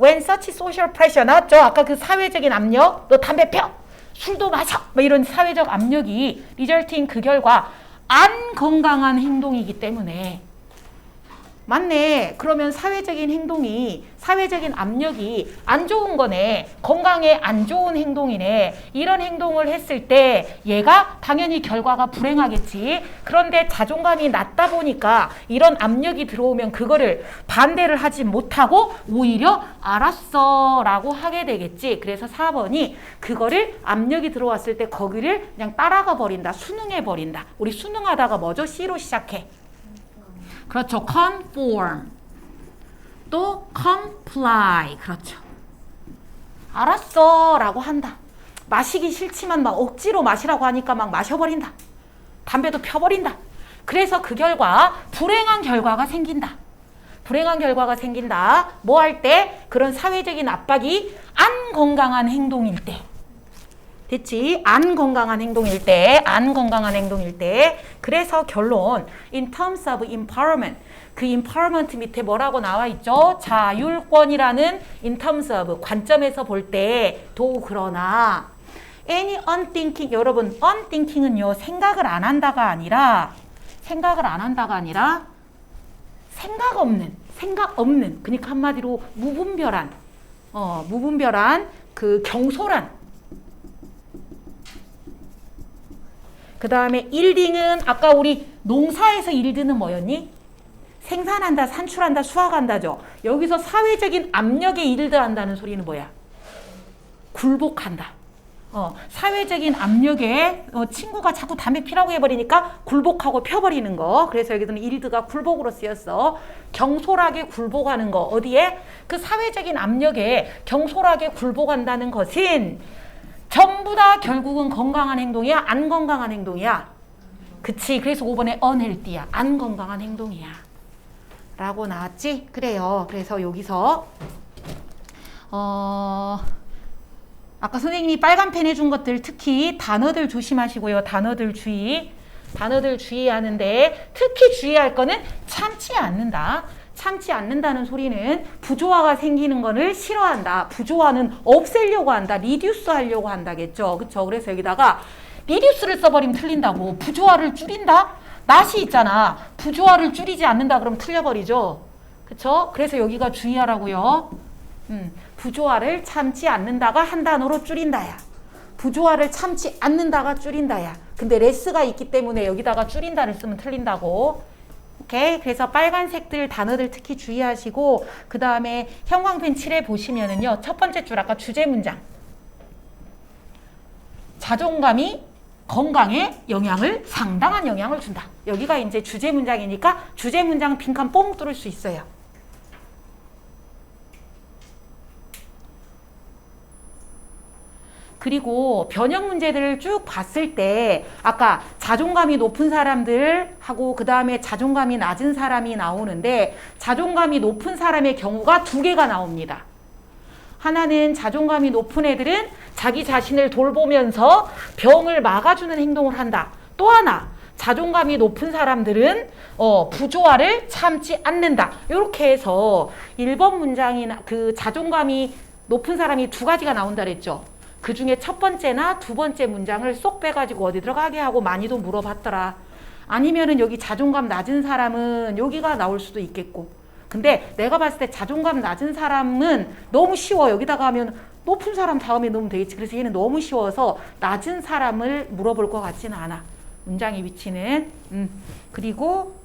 when such social pressure 나왔죠? 아까 그 사회적인 압력, 너 담배 펴, 술도 마셔, 뭐 이런 사회적 압력이 resulting 그 결과 안 건강한 행동이기 때문에 맞네. 그러면 사회적인 행동이 사회적인 압력이 안 좋은 거네. 건강에 안 좋은 행동이네. 이런 행동을 했을 때 얘가 당연히 결과가 불행하겠지. 그런데 자존감이 낮다 보니까 이런 압력이 들어오면 그거를 반대를 하지 못하고 오히려 알았어 라고 하게 되겠지. 그래서 4번이 그거를 압력이 들어왔을 때 거기를 그냥 따라가 버린다. 순응해 버린다. 우리 순응하다가 뭐죠? C로 시작해. 그렇죠. conform. 또 comply. 그렇죠. 알았어 라고 한다. 마시기 싫지만 막 억지로 마시라고 하니까 막 마셔버린다. 담배도 펴버린다. 그래서 그 결과 불행한 결과가 생긴다. 불행한 결과가 생긴다. 뭐 할 때? 그런 사회적인 압박이 안 건강한 행동일 때. 됐지? 안 건강한 행동일 때, 안 건강한 행동일 때. 그래서 결론, in terms of empowerment. 그 empowerment 밑에 뭐라고 나와 있죠? 자율권이라는 in terms of 관점에서 볼 때, 도 그러나 any unthinking, 여러분 unthinking은요 생각을 안 한다가 아니라 생각 없는 그러니까 한마디로 무분별한 그 경솔한 그 다음에 일딩은 아까 우리 농사에서 일드는 뭐였니? 생산한다, 산출한다, 수확한다죠. 여기서 사회적인 압력에 일드한다는 소리는 뭐야? 굴복한다. 사회적인 압력에 친구가 자꾸 담배 피라고 해버리니까 굴복하고 펴버리는 거. 그래서 여기서는 일드가 굴복으로 쓰였어. 경솔하게 굴복하는 거. 어디에? 그 사회적인 압력에 경솔하게 굴복한다는 것은 전부 다 결국은 건강한 행동이야? 안 건강한 행동이야? 그치. 그래서 5번에 unhealthy야. 안 건강한 행동이야. 라고 나왔지? 그래요. 그래서 여기서 아까 선생님이 빨간 펜 해준 것들 특히 단어들 조심하시고요. 단어들 주의하는데 특히 주의할 거는 참지 않는다. 참지 않는다는 소리는 부조화가 생기는 거를 싫어한다. 부조화는 없애려고 한다. 리듀스 하려고 한다겠죠. 그쵸? 그래서 여기다가 리듀스를 써버리면 틀린다고. 부조화를 줄인다? 낫이 있잖아. 부조화를 줄이지 않는다 그러면 틀려버리죠. 그쵸? 그래서 여기가 주의하라고요. 부조화를 참지 않는다가 한 단어로 줄인다야. 부조화를 참지 않는다가 줄인다야. 근데 레스가 있기 때문에 여기다가 줄인다를 쓰면 틀린다고. 오케이. 그래서 빨간색들 단어들 특히 주의하시고 그 다음에 형광펜 칠해 보시면은요. 첫 번째 줄 아까 주제 문장. 자존감이 건강에 상당한 영향을 준다. 여기가 이제 주제 문장이니까 주제 문장 빈칸 뽕 뚫을 수 있어요. 그리고 변형 문제들을 쭉 봤을 때 아까 자존감이 높은 사람들하고 그 다음에 자존감이 낮은 사람이 나오는데 자존감이 높은 사람의 경우가 두 개가 나옵니다. 하나는 자존감이 높은 애들은 자기 자신을 돌보면서 병을 막아주는 행동을 한다. 또 하나 자존감이 높은 사람들은 부조화를 참지 않는다. 이렇게 해서 1번 문장이나 그 자존감이 높은 사람이 두 가지가 나온다 그랬죠. 그 중에 첫 번째나 두 번째 문장을 쏙 빼가지고 어디 들어가게 하고 많이도 물어봤더라. 아니면은 여기 자존감 낮은 사람은 여기가 나올 수도 있겠고. 근데 내가 봤을 때 자존감 낮은 사람은 너무 쉬워. 여기다가 하면 높은 사람 다음에 넣으면 되겠지. 그래서 얘는 너무 쉬워서 낮은 사람을 물어볼 것 같지는 않아. 문장의 위치는. 그리고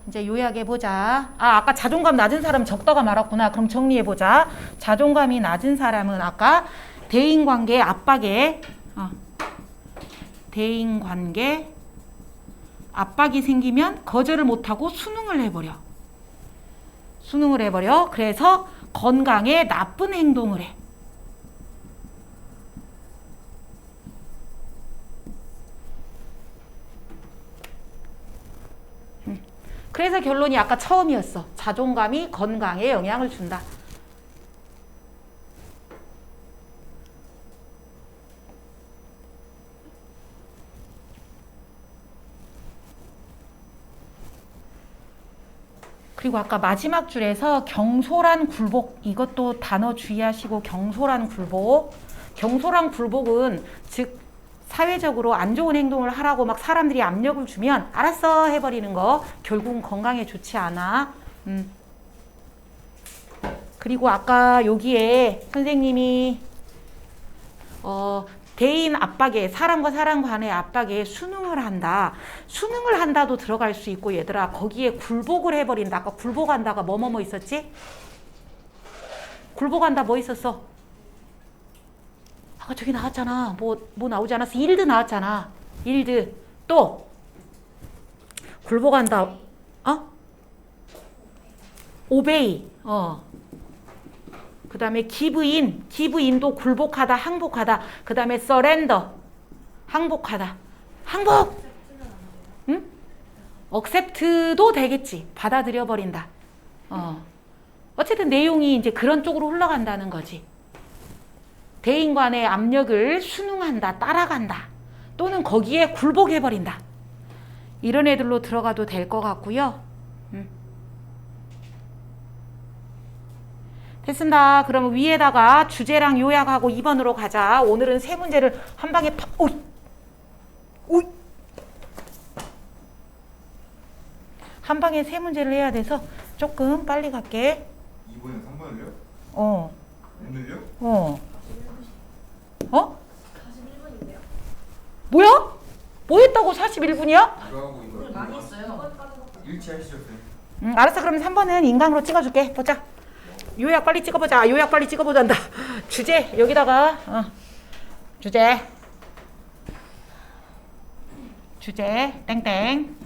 이제 요약해보자. 아까 자존감 낮은 사람 적다가 말았구나. 그럼 정리해보자. 자존감이 낮은 사람은 아까 대인관계 압박에 대인관계 압박이 생기면 거절을 못하고 수능을 해버려. 그래서 건강에 나쁜 행동을 해. 그래서 결론이 아까 처음이었어. 자존감이 건강에 영향을 준다. 그리고 아까 마지막 줄에서 경솔한 굴복, 이것도 단어 주의하시고, 경솔한 굴복. 경솔한 굴복은 즉 사회적으로 안 좋은 행동을 하라고 막 사람들이 압력을 주면 알았어 해버리는 거, 결국은 건강에 좋지 않아. 그리고 아까 여기에 선생님이 대인 압박에, 사람과 사람 간의 압박에 수능을 한다. 수능을 한다도 들어갈 수 있고, 얘들아 거기에 굴복을 해버린다. 아까 굴복한다가 뭐뭐뭐 있었지? 굴복한다 뭐 있었어? 아까 저기 나왔잖아. 뭐 나오지 않았어? 일드 나왔잖아. 일드. 또 굴복한다. 오베이. 그 다음에 기브인도 굴복하다, 항복하다. 그 다음에 서렌더, 항복하다. 항복! 응? 억셉트도 되겠지. 받아들여 버린다. 어쨌든 내용이 이제 그런 쪽으로 흘러간다는 거지. 대인 간의 압력을 순응한다, 따라간다. 또는 거기에 굴복해 버린다. 이런 애들로 들어가도 될 것 같고요. 됐습니다. 그럼 위에다가 주제랑 요약하고 2번으로 가자. 오늘은 세 문제를 한 방에 오이! 한 방에 세 문제를 해야 돼서 조금 빨리 갈게. 2번이랑 3번을요? 오늘요? 어? 41분인데요? 뭐 했다고 41분이야? 이거하고 이거 많이 했어요. 일치하시죠? 알았어. 그럼 3번은 인강으로 찍어줄게. 보자. 요약 빨리 찍어보자. 요약 빨리 찍어보자한다. 주제 여기다가 주제 땡땡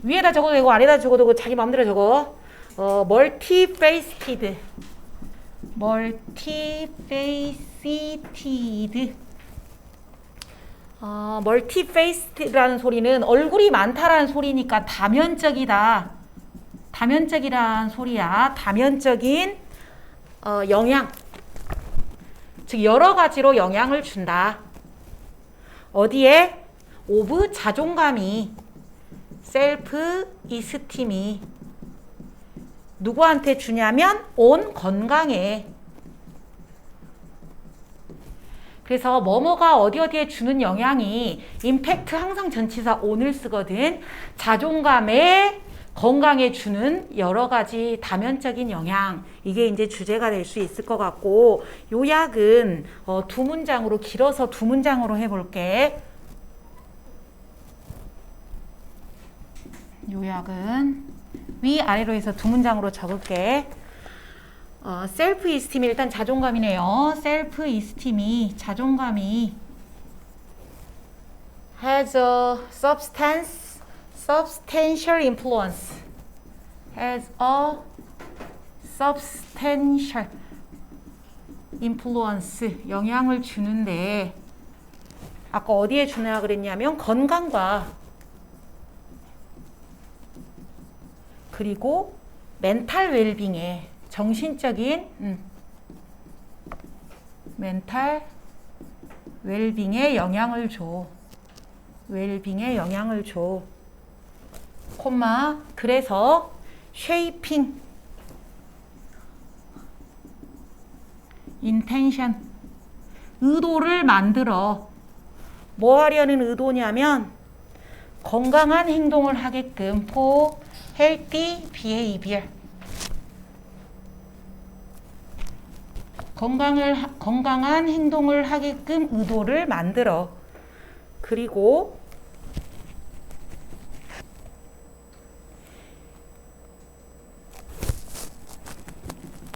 위에다 적어도 되고 아래다 적어도 되고 자기 마음대로 적어. 멀티페이시티드 멀티페이시티드라는 소리는 얼굴이 많다라는 소리니까 다면적이라는 소리야. 다면적인 영향. 즉 여러 가지로 영향을 준다. 어디에? 오브 자존감이, 셀프 이스팀이 누구한테 주냐면 온 건강에. 그래서 뭐뭐가 어디에 주는 영향이 임팩트 항상 전치사 on을 쓰거든. 자존감에, 건강에 주는 여러 가지 다면적인 영향. 이게 이제 주제가 될 수 있을 것 같고, 요약은 두 문장으로, 길어서 두 문장으로 해볼게. 요약은 위아래로 해서 두 문장으로 적을게. 셀프 이스팀이 일단 자존감이네요. 셀프 이스팀이, 자존감이 has a substantial influence. has a substantial influence. 영향을 주는데, 아까 어디에 주냐 그랬냐면 건강과 그리고 멘탈 웰빙에, 정신적인 멘탈 웰빙에 영향을 줘. 웰빙에 영향을 줘. 콤마. 그래서 쉐이핑 인텐션, 의도를 만들어. 뭐 하려는 의도냐면 건강한 행동을 하게끔, for healthy behavior. 건강한 행동을 하게끔 의도를 만들어. 그리고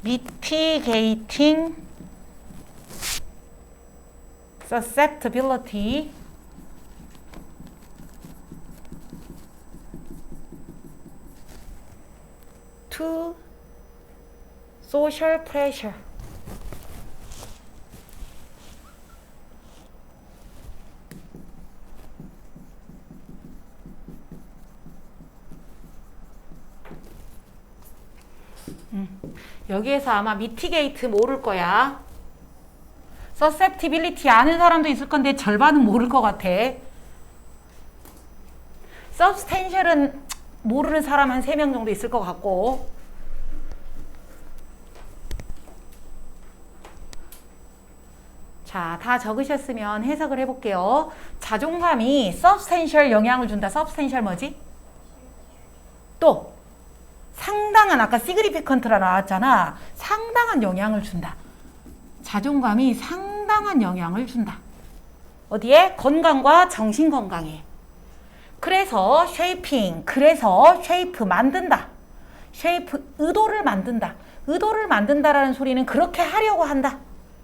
mitigating susceptibility to social pressure. 여기에서 아마 mitigate 모를 거야. susceptibility 아는 사람도 있을 건데 절반은 모를 것 같아. substantial은 모르는 사람 한 3명 정도 있을 것 같고. 자, 다 적으셨으면 해석을 해볼게요. 자존감이 substantial 영향을 준다. substantial 뭐지? 또 상당한, 아까 significant라 나왔잖아. 상당한 영향을 준다. 자존감이 상당한 영향을 준다. 어디에? 건강과 정신 건강에. 그래서 shaping, 그래서 shape 만든다. shape 의도를 만든다. 의도를 만든다라는 소리는 그렇게 하려고 한다.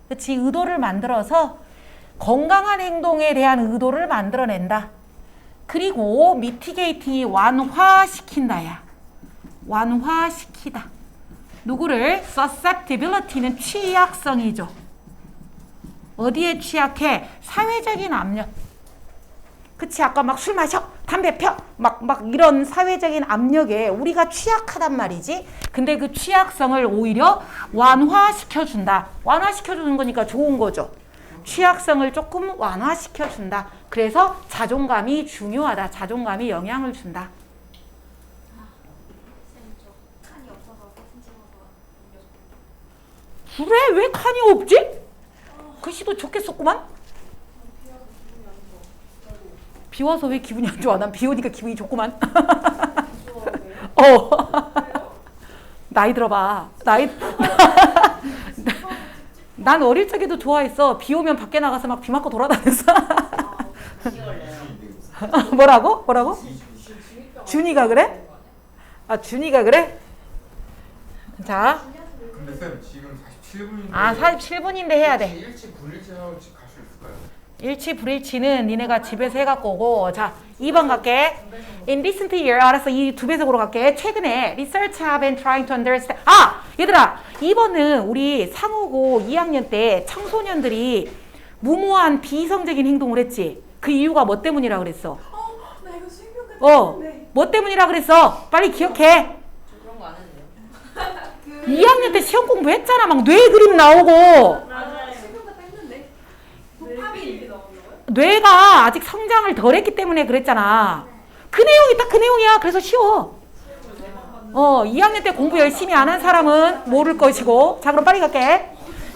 그치? 의도를 만들어서 건강한 행동에 대한 의도를 만들어낸다. 그리고 mitigating이 완화시킨다야. 완화시키다. 누구를? susceptibility는 취약성이죠. 어디에 취약해? 사회적인 압력. 그치? 아까 막 술 마셔, 담배 펴, 막 이런 사회적인 압력에 우리가 취약하단 말이지. 근데 그 취약성을 오히려 완화시켜준다. 완화시켜주는 거니까 좋은 거죠. 취약성을 조금 완화시켜준다. 그래서 자존감이 중요하다. 자존감이 영향을 준다. 그래? 왜 칸이 없지? 글씨도 좋겠었구만. 비와서 왜 기분이 안 좋아? 난 비 오니까 기분이 좋구만. 나이 들어봐. 난 어릴 적에도 좋아했어. 비 오면 밖에 나가서 막 비 맞고 돌아다녔어. 뭐라고? 준이가 그래? 아, 준이가 그래? 자. 근데 쌤 지금 47분인데. 아, 47분인데 해야 돼. 일치 불일치 하고 갈 수 있을까요? 일치 불일치는 니네가 집에서 해갖고 오고. 자, 2번 갈게. In recent year, 알았어. 이 두 배속으로 갈게. 최근에 research have been trying to understand. 아! 얘들아! 2번은 우리 상호고 2학년 때 청소년들이 무모한 비이성적인 행동을 했지. 그 이유가 뭐 때문이라 그랬어? 나 이거 수행평가 때문에. 뭐 때문이라 그랬어? 빨리 기억해. 저 그런 거 안 했는데요. 2학년 때 시험 공부했잖아. 막 뇌 그림 나오고. 맞아요. 수행평가 때 했는데. 도파민이 나오는 거예요? 뇌가 아직 성장을 덜 했기 때문에 그랬잖아. 그 내용이 딱 그 내용이야. 그래서 쉬워. 2학년 때 공부 열심히 안 한 사람은 모를 것이고. 자, 그럼 빨리 갈게.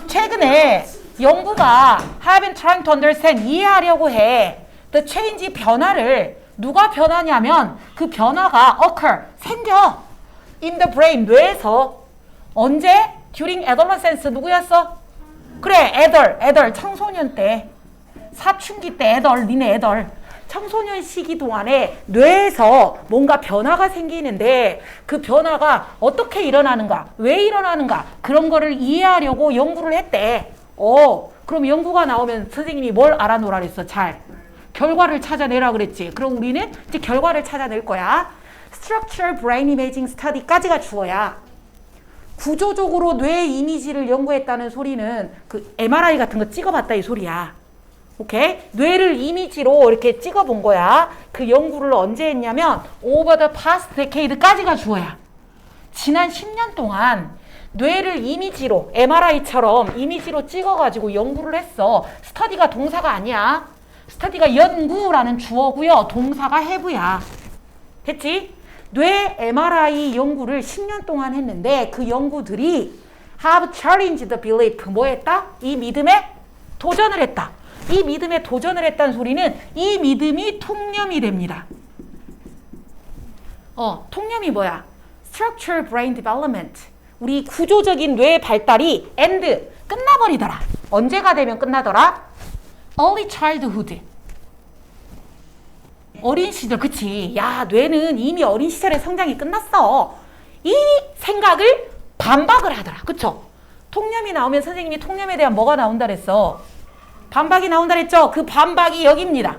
최근에 연구가 have been trying to understand, 이해하려고 해. the change, 변화를. 누가 변하냐면 그 변화가 occur, 생겨. in the brain, 뇌에서. 언제? during adolescence. 누구였어? 그래, 애들 청소년 때. 사춘기 때 니네 애들. 청소년 시기 동안에 뇌에서 뭔가 변화가 생기는데 그 변화가 어떻게 일어나는가, 왜 일어나는가, 그런 거를 이해하려고 연구를 했대. 그럼 연구가 나오면 선생님이 뭘 알아놓으라 그랬어? 잘. 결과를 찾아내라 그랬지. 그럼 우리는 이제 결과를 찾아낼 거야. Structural Brain Imaging Study까지가 주어야. 구조적으로 뇌 이미지를 연구했다는 소리는 그 MRI 같은 거 찍어봤다 이 소리야. 오케이? 뇌를 이미지로 이렇게 찍어본 거야. 그 연구를 언제 했냐면 over the past decade까지가 주어야. 지난 10년 동안 뇌를 이미지로, MRI처럼 이미지로 찍어가지고 연구를 했어. 스터디가 동사가 아니야. 스터디가 연구라는 주어고요. 동사가 have야. 됐지? 뇌 MRI 연구를 10년 동안 했는데 그 연구들이 have challenged the belief. 뭐 했다? 이 믿음에 도전을 했다. 이 믿음에 도전을 했다는 소리는 이 믿음이 통념이 됩니다. 통념이 뭐야? Structural Brain Development. 우리 구조적인 뇌 발달이 end, 끝나버리더라. 언제가 되면 끝나더라? Early childhood. 어린 시절, 그치. 야, 뇌는 이미 어린 시절에 성장이 끝났어. 이 생각을 반박을 하더라. 그쵸? 통념이 나오면 선생님이 통념에 대한 뭐가 나온다 그랬어? 반박이 나온다 그랬죠? 그 반박이 여기입니다.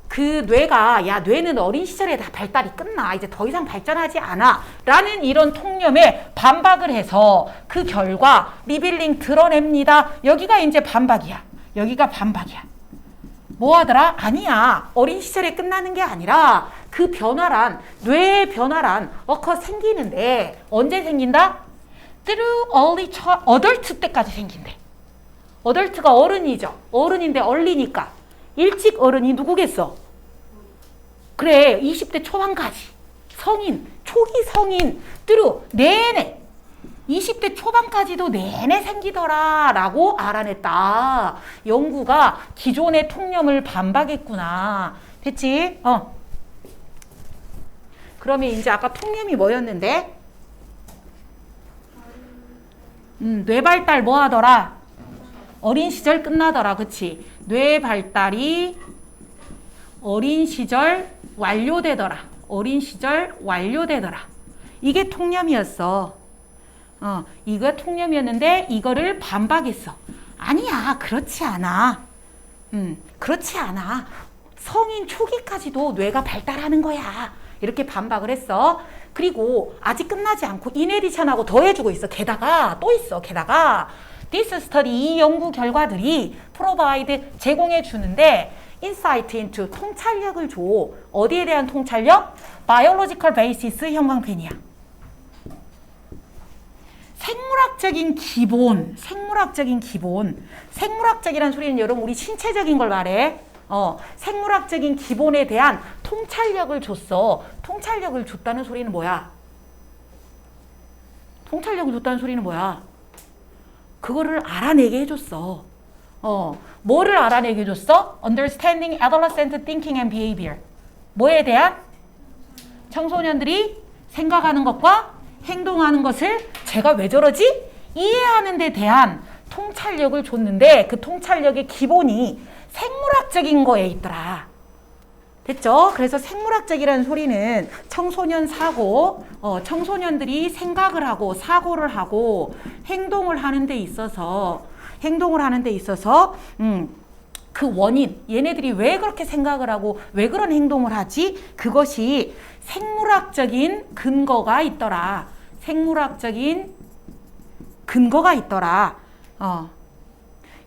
그 뇌가, 야, 뇌는 어린 시절에 다 발달이 끝나. 이제 더 이상 발전하지 않아. 라는 이런 통념에 반박을 해서 그 결과 리빌링 드러냅니다. 여기가 이제 반박이야. 여기가 반박이야. 뭐 하더라? 아니야. 어린 시절에 끝나는 게 아니라 그 변화란, 뇌의 변화란 생기는데 언제 생긴다? through early adult 때까지 생긴대. 어덜트가 어른이죠. 어른인데 얼리니까. 일찍 어른이 누구겠어? 그래 20대 초반까지 성인, 초기 성인 뚜루 내내 20대 초반까지도 내내 생기더라 라고 알아냈다. 연구가 기존의 통념을 반박했구나. 됐지? 그러면 이제 아까 통념이 뭐였는데? 뇌 발달 뭐 하더라? 어린 시절 끝나더라. 그치? 뇌 발달이 어린 시절 완료되더라. 어린 시절 완료되더라. 이게 통념이었어. 이거 통념이었는데 이거를 반박했어. 아니야, 그렇지 않아. 그렇지 않아. 성인 초기까지도 뇌가 발달하는 거야. 이렇게 반박을 했어. 그리고 아직 끝나지 않고 인에디션하고 더해주고 있어. 게다가 또 있어. 게다가 this study, 이 연구 결과들이 provide, 제공해 주는데 insight into, 통찰력을 줘. 어디에 대한 통찰력? biological basis 형광펜이야. 생물학적인 기본, 생물학적인 기본. 생물학적이라는 소리는 여러분 우리 신체적인 걸 말해. 생물학적인 기본에 대한 통찰력을 줬어. 통찰력을 줬다는 소리는 뭐야? 통찰력을 줬다는 소리는 뭐야? 그거를 알아내게 해줬어. 뭐를 알아내게 해줬어? Understanding adolescent thinking and behavior. 뭐에 대한? 청소년들이 생각하는 것과 행동하는 것을 제가 왜 저러지? 이해하는 데 대한 통찰력을 줬는데 그 통찰력의 기본이 생물학적인 거에 있더라. 됐죠? 그래서 생물학적이라는 소리는 청소년 사고, 청소년들이 생각을 하고 사고를 하고 행동을 하는 데 있어서 그 원인, 얘네들이 왜 그렇게 생각을 하고 왜 그런 행동을 하지? 그것이 생물학적인 근거가 있더라. 생물학적인 근거가 있더라.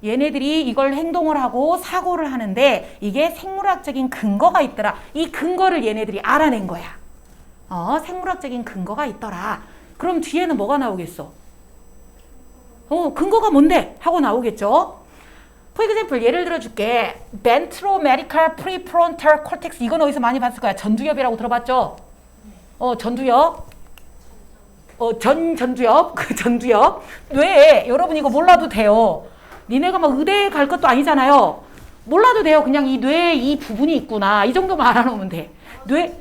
얘네들이 이걸 행동을 하고 사고를 하는데 이게 생물학적인 근거가 있더라. 이 근거를 얘네들이 알아낸 거야. 생물학적인 근거가 있더라. 그럼 뒤에는 뭐가 나오겠어? 근거가 뭔데? 하고 나오겠죠. For example, 예를 들어줄게. ventromedial prefrontal cortex. 이건 어디서 많이 봤을 거야. 전두엽이라고 들어봤죠? 전두엽. 전두엽. 그 전두엽. 뇌에 여러분 이거 몰라도 돼요. 니네가 막 의대에 갈 것도 아니잖아요. 몰라도 돼요. 그냥 이 뇌에 이 부분이 있구나. 이 정도만 알아놓으면 돼. 뇌.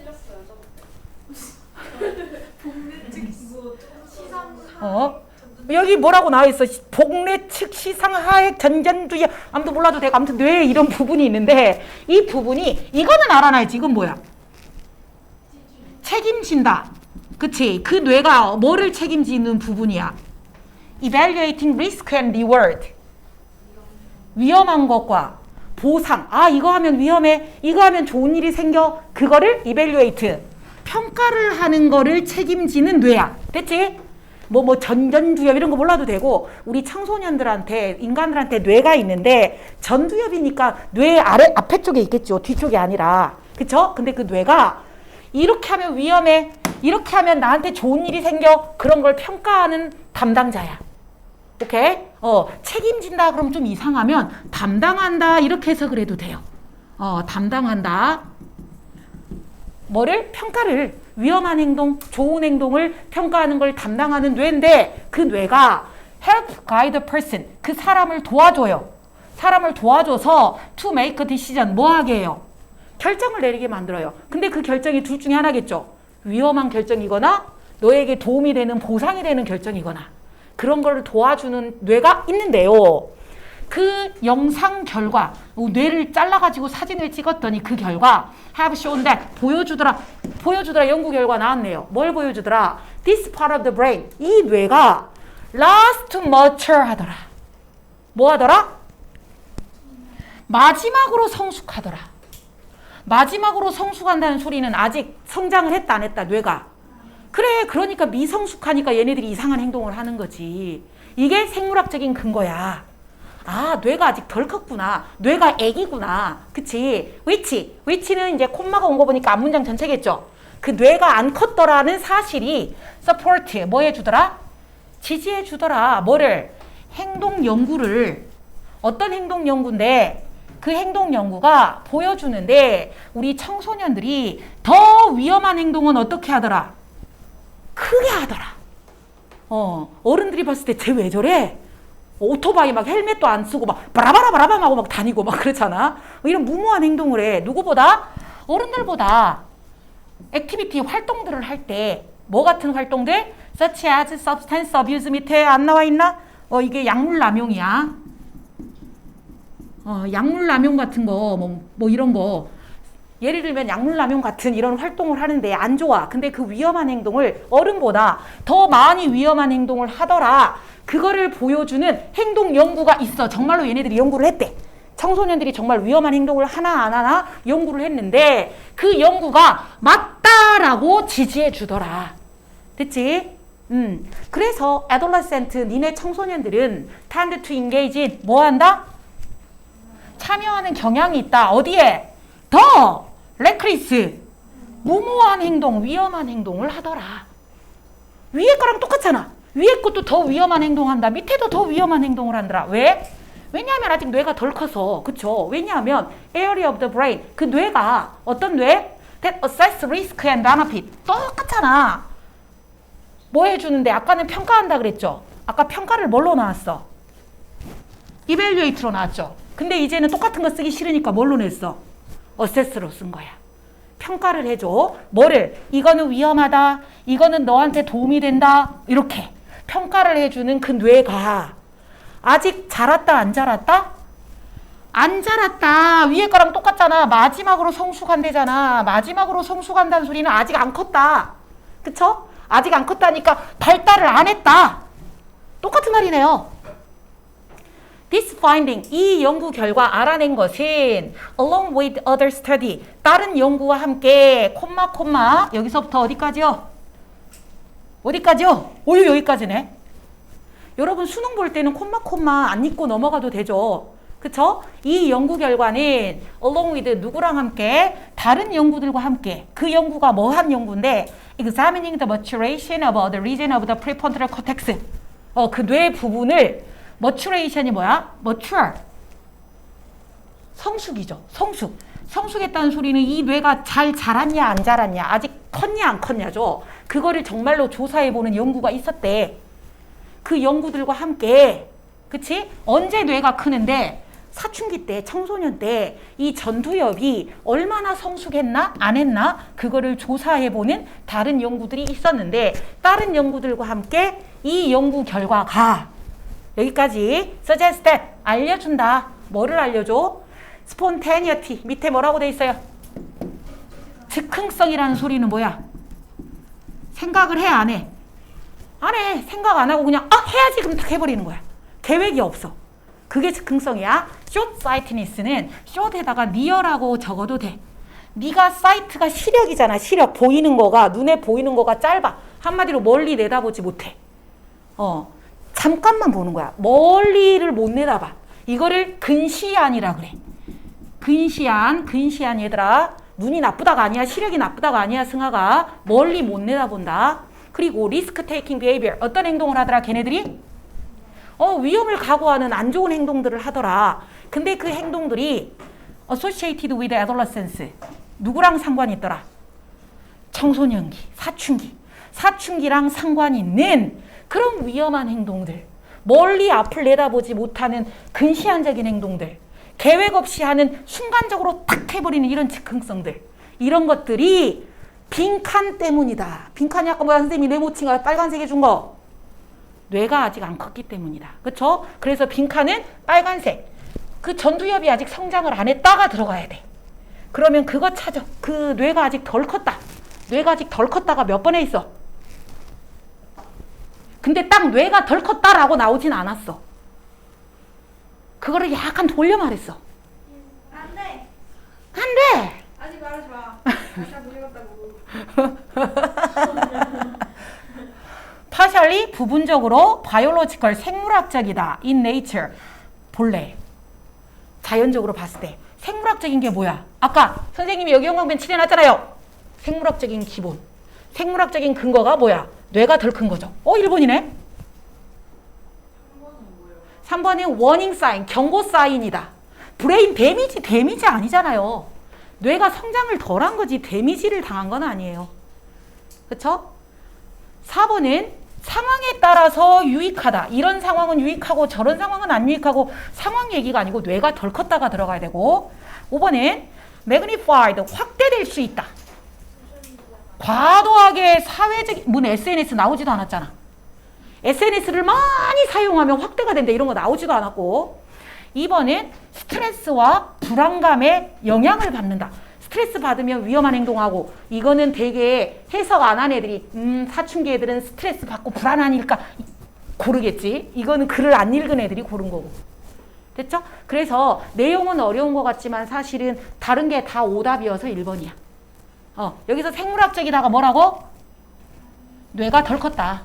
여기 뭐라고 나와 있어? 복내 측 시상 하액 전전두엽. 아무튼 몰라도 되고 아무튼 뇌에 이런 부분이 있는데 이 부분이 이거는 알아놔야지. 이건 뭐야? 책임진다. 그치? 그 뇌가 뭐를 책임지는 부분이야? Evaluating risk and reward. 위험한 것과 보상. 이거 하면 위험해. 이거 하면 좋은 일이 생겨. 그거를 evaluate. 평가를 하는 거를 책임지는 뇌야. 됐지? 전두엽 이런 거 몰라도 되고 우리 청소년들한테 인간들한테 뇌가 있는데 전두엽이니까 뇌 앞에 쪽에 있겠죠. 뒤쪽이 아니라. 그쵸? 근데 그 뇌가 이렇게 하면 위험해. 이렇게 하면 나한테 좋은 일이 생겨. 그런 걸 평가하는 담당자야. 오케이? 책임진다 그러면 좀 이상하면 담당한다 이렇게 해서 그래도 돼요. 담당한다. 뭐를? 평가를. 위험한 행동, 좋은 행동을 평가하는 걸 담당하는 뇌인데 그 뇌가 help guide a person. 그 사람을 도와줘요. 사람을 도와줘서 to make a decision. 뭐 하게 해요? 결정을 내리게 만들어요. 근데 그 결정이 둘 중에 하나겠죠. 위험한 결정이거나 너에게 도움이 되는 보상이 되는 결정이거나 그런 걸 도와주는 뇌가 있는데요. 그 영상 결과, 뇌를 잘라가지고 사진을 찍었더니 그 결과 have shown that, 보여주더라 연구 결과 나왔네요. 뭘 보여주더라? This part of the brain, 이 뇌가 last to mature 하더라. 뭐 하더라? 마지막으로 성숙하더라. 마지막으로 성숙한다는 소리는 아직 성장을 했다 안 했다 뇌가. 그래, 그러니까 미성숙하니까 얘네들이 이상한 행동을 하는 거지. 이게 생물학적인 근거야. 뇌가 아직 덜 컸구나. 뇌가 애기구나. 그치? which는 이제 콤마가 온 거 보니까 앞문장 전체겠죠? 그 뇌가 안 컸더라는 사실이 support, 뭐 해주더라? 지지해주더라. 뭐를? 행동 연구를. 어떤 행동 연구인데 그 행동 연구가 보여주는데 우리 청소년들이 더 위험한 행동은 어떻게 하더라? 크게 하더라. 어른들이 봤을 때 쟤 왜 저래? 오토바이 막 헬멧도 안 쓰고 막 바라바라바라밤 하고 막 다니고 막 그렇잖아. 이런 무모한 행동을 해. 누구보다? 어른들보다. 액티비티 활동들을 할 때 뭐 같은 활동들? such as substance abuse 밑에 안 나와 있나? 이게 약물 남용이야. 약물 남용 같은 거 뭐 이런 거 예를 들면 약물 남용 같은 이런 활동을 하는데 안 좋아. 근데 그 위험한 행동을 어른보다 더 많이 위험한 행동을 하더라. 그거를 보여주는 행동 연구가 있어. 정말로 얘네들이 연구를 했대. 청소년들이 정말 위험한 행동을 하나 안 하나 연구를 했는데 그 연구가 맞다라고 지지해 주더라. 됐지? 그래서 adolescent, 니네 청소년들은 tend to engage in 뭐 한다? 참여하는 경향이 있다. 어디에? 더 reckless, 무모한 행동, 위험한 행동을 하더라. 위에 거랑 똑같잖아. 위에 것도 더 위험한 행동한다. 밑에도 더 위험한 행동을 한다. 왜? 왜냐하면 아직 뇌가 덜 커서. 그쵸? 왜냐하면 area of the brain, 그 뇌가 어떤 뇌? That assess risk and benefit. 똑같잖아. 뭐 해주는데 아까는 평가한다 그랬죠? 아까 평가를 뭘로 나왔어? evaluate로 나왔죠? 근데 이제는 똑같은 거 쓰기 싫으니까 뭘로 냈어? assess로 쓴 거야. 평가를 해줘. 뭐를? 이거는 위험하다. 이거는 너한테 도움이 된다. 이렇게 평가를 해주는 그 뇌가 아직 자랐다 안 자랐다? 안 자랐다. 위에 거랑 똑같잖아. 마지막으로 성숙한대잖아. 마지막으로 성숙한다는 소리는 아직 안 컸다. 그쵸? 아직 안 컸다니까 발달을 안 했다. 똑같은 말이네요. This finding, 이 연구 결과 알아낸 것은 along with other study, 다른 연구와 함께 콤마 여기서부터 어디까지요? 어디까지요? 오유 여기까지네. 여러분 수능 볼 때는 콤마 안 읽고 넘어가도 되죠. 그쵸? 이 연구 결과는 along with 누구랑 함께? 다른 연구들과 함께. 그 연구가 뭐 한 연구인데 examining the maturation of the region of the prefrontal cortex. 그 뇌 부분을 maturation이 뭐야? mature. 성숙이죠. 성숙. 성숙했다는 소리는 이 뇌가 잘 자랐냐 안 자랐냐 아직 컸냐 안 컸냐죠. 그거를 정말로 조사해보는 연구가 있었대. 그 연구들과 함께 그치? 언제 뇌가 크는데 사춘기 때 청소년 때 이 전두엽이 얼마나 성숙했나 안 했나 그거를 조사해보는 다른 연구들이 있었는데 다른 연구들과 함께 이 연구 결과가 여기까지 suggest that 알려준다. 뭐를 알려줘? spontaneity 밑에 뭐라고 돼 있어요? 즉흥성이라는 소리는 뭐야? 생각을 해 안 해? 안 해. 생각 안 하고 그냥 해야지 그럼 딱 해버리는 거야. 계획이 없어. 그게 즉흥성이야. short-sightedness는 short에다가 near라고 적어도 돼. 네가 sight가 시력이잖아. 시력. 보이는 거가 눈에 보이는 거가 짧아. 한마디로 멀리 내다보지 못해. 잠깐만 보는 거야. 멀리를 못 내다봐. 이거를 근시안이라 그래. 근시안 얘들아. 눈이 나쁘다가 아니야. 시력이 나쁘다가 아니야. 승아가 멀리 못 내다본다. 그리고 리스크 테이킹 비헤이비어. 어떤 행동을 하더라 걔네들이? 위험을 각오하는 안 좋은 행동들을 하더라. 근데 그 행동들이 associated with adolescence. 누구랑 상관이 있더라? 청소년기, 사춘기랑 상관이 있는 그런 위험한 행동들. 멀리 앞을 내다보지 못하는 근시안적인 행동들. 계획 없이 하는 순간적으로 탁 해버리는 이런 즉흥성들. 이런 것들이 빈칸 때문이다. 빈칸이 아까 뭐야 선생님이 네모친가 빨간색 해준 거. 뇌가 아직 안 컸기 때문이다. 그쵸? 그래서 빈칸은 빨간색. 그 전두엽이 아직 성장을 안 했다가 들어가야 돼. 그러면 그거 찾아. 그 뇌가 아직 덜 컸다. 뇌가 아직 덜 컸다가 몇 번에 있어? 근데 딱 뇌가 덜 컸다라고 나오진 않았어. 그거를 약간 돌려 말했어. 안 돼. 안 돼. 아직 말하지 마. 아까 무리갔다고. partially 부분적으로 biological 생물학적이다. in nature. 본래 자연적으로 봤을 때 생물학적인 게 뭐야? 아까 선생님이 여기 형광펜 칠해놨잖아요. 생물학적인 기본. 생물학적인 근거가 뭐야? 뇌가 덜 큰 거죠. 1번이네. 3번은 워닝 사인, 경고 사인이다. 브레인 데미지 아니잖아요. 뇌가 성장을 덜한 거지 데미지를 당한 건 아니에요. 그쵸? 4번은 상황에 따라서 유익하다. 이런 상황은 유익하고 저런 상황은 안 유익하고 상황 얘기가 아니고 뇌가 덜 컸다가 들어가야 되고 5번은 magnified, 확대될 수 있다. 과도하게 사회적인 문 SNS 나오지도 않았잖아. SNS를 많이 사용하면 확대가 된다. 이런 거 나오지도 않았고 2번은 스트레스와 불안감에 영향을 받는다. 스트레스 받으면 위험한 행동하고 이거는 되게 해석 안 한 애들이 사춘기 애들은 스트레스 받고 불안하니까 고르겠지. 이거는 글을 안 읽은 애들이 고른 거고. 됐죠? 그래서 내용은 어려운 것 같지만 사실은 다른 게 다 오답이어서 1번이야. 여기서 생물학적이다가 뭐라고? 뇌가 덜 컸다.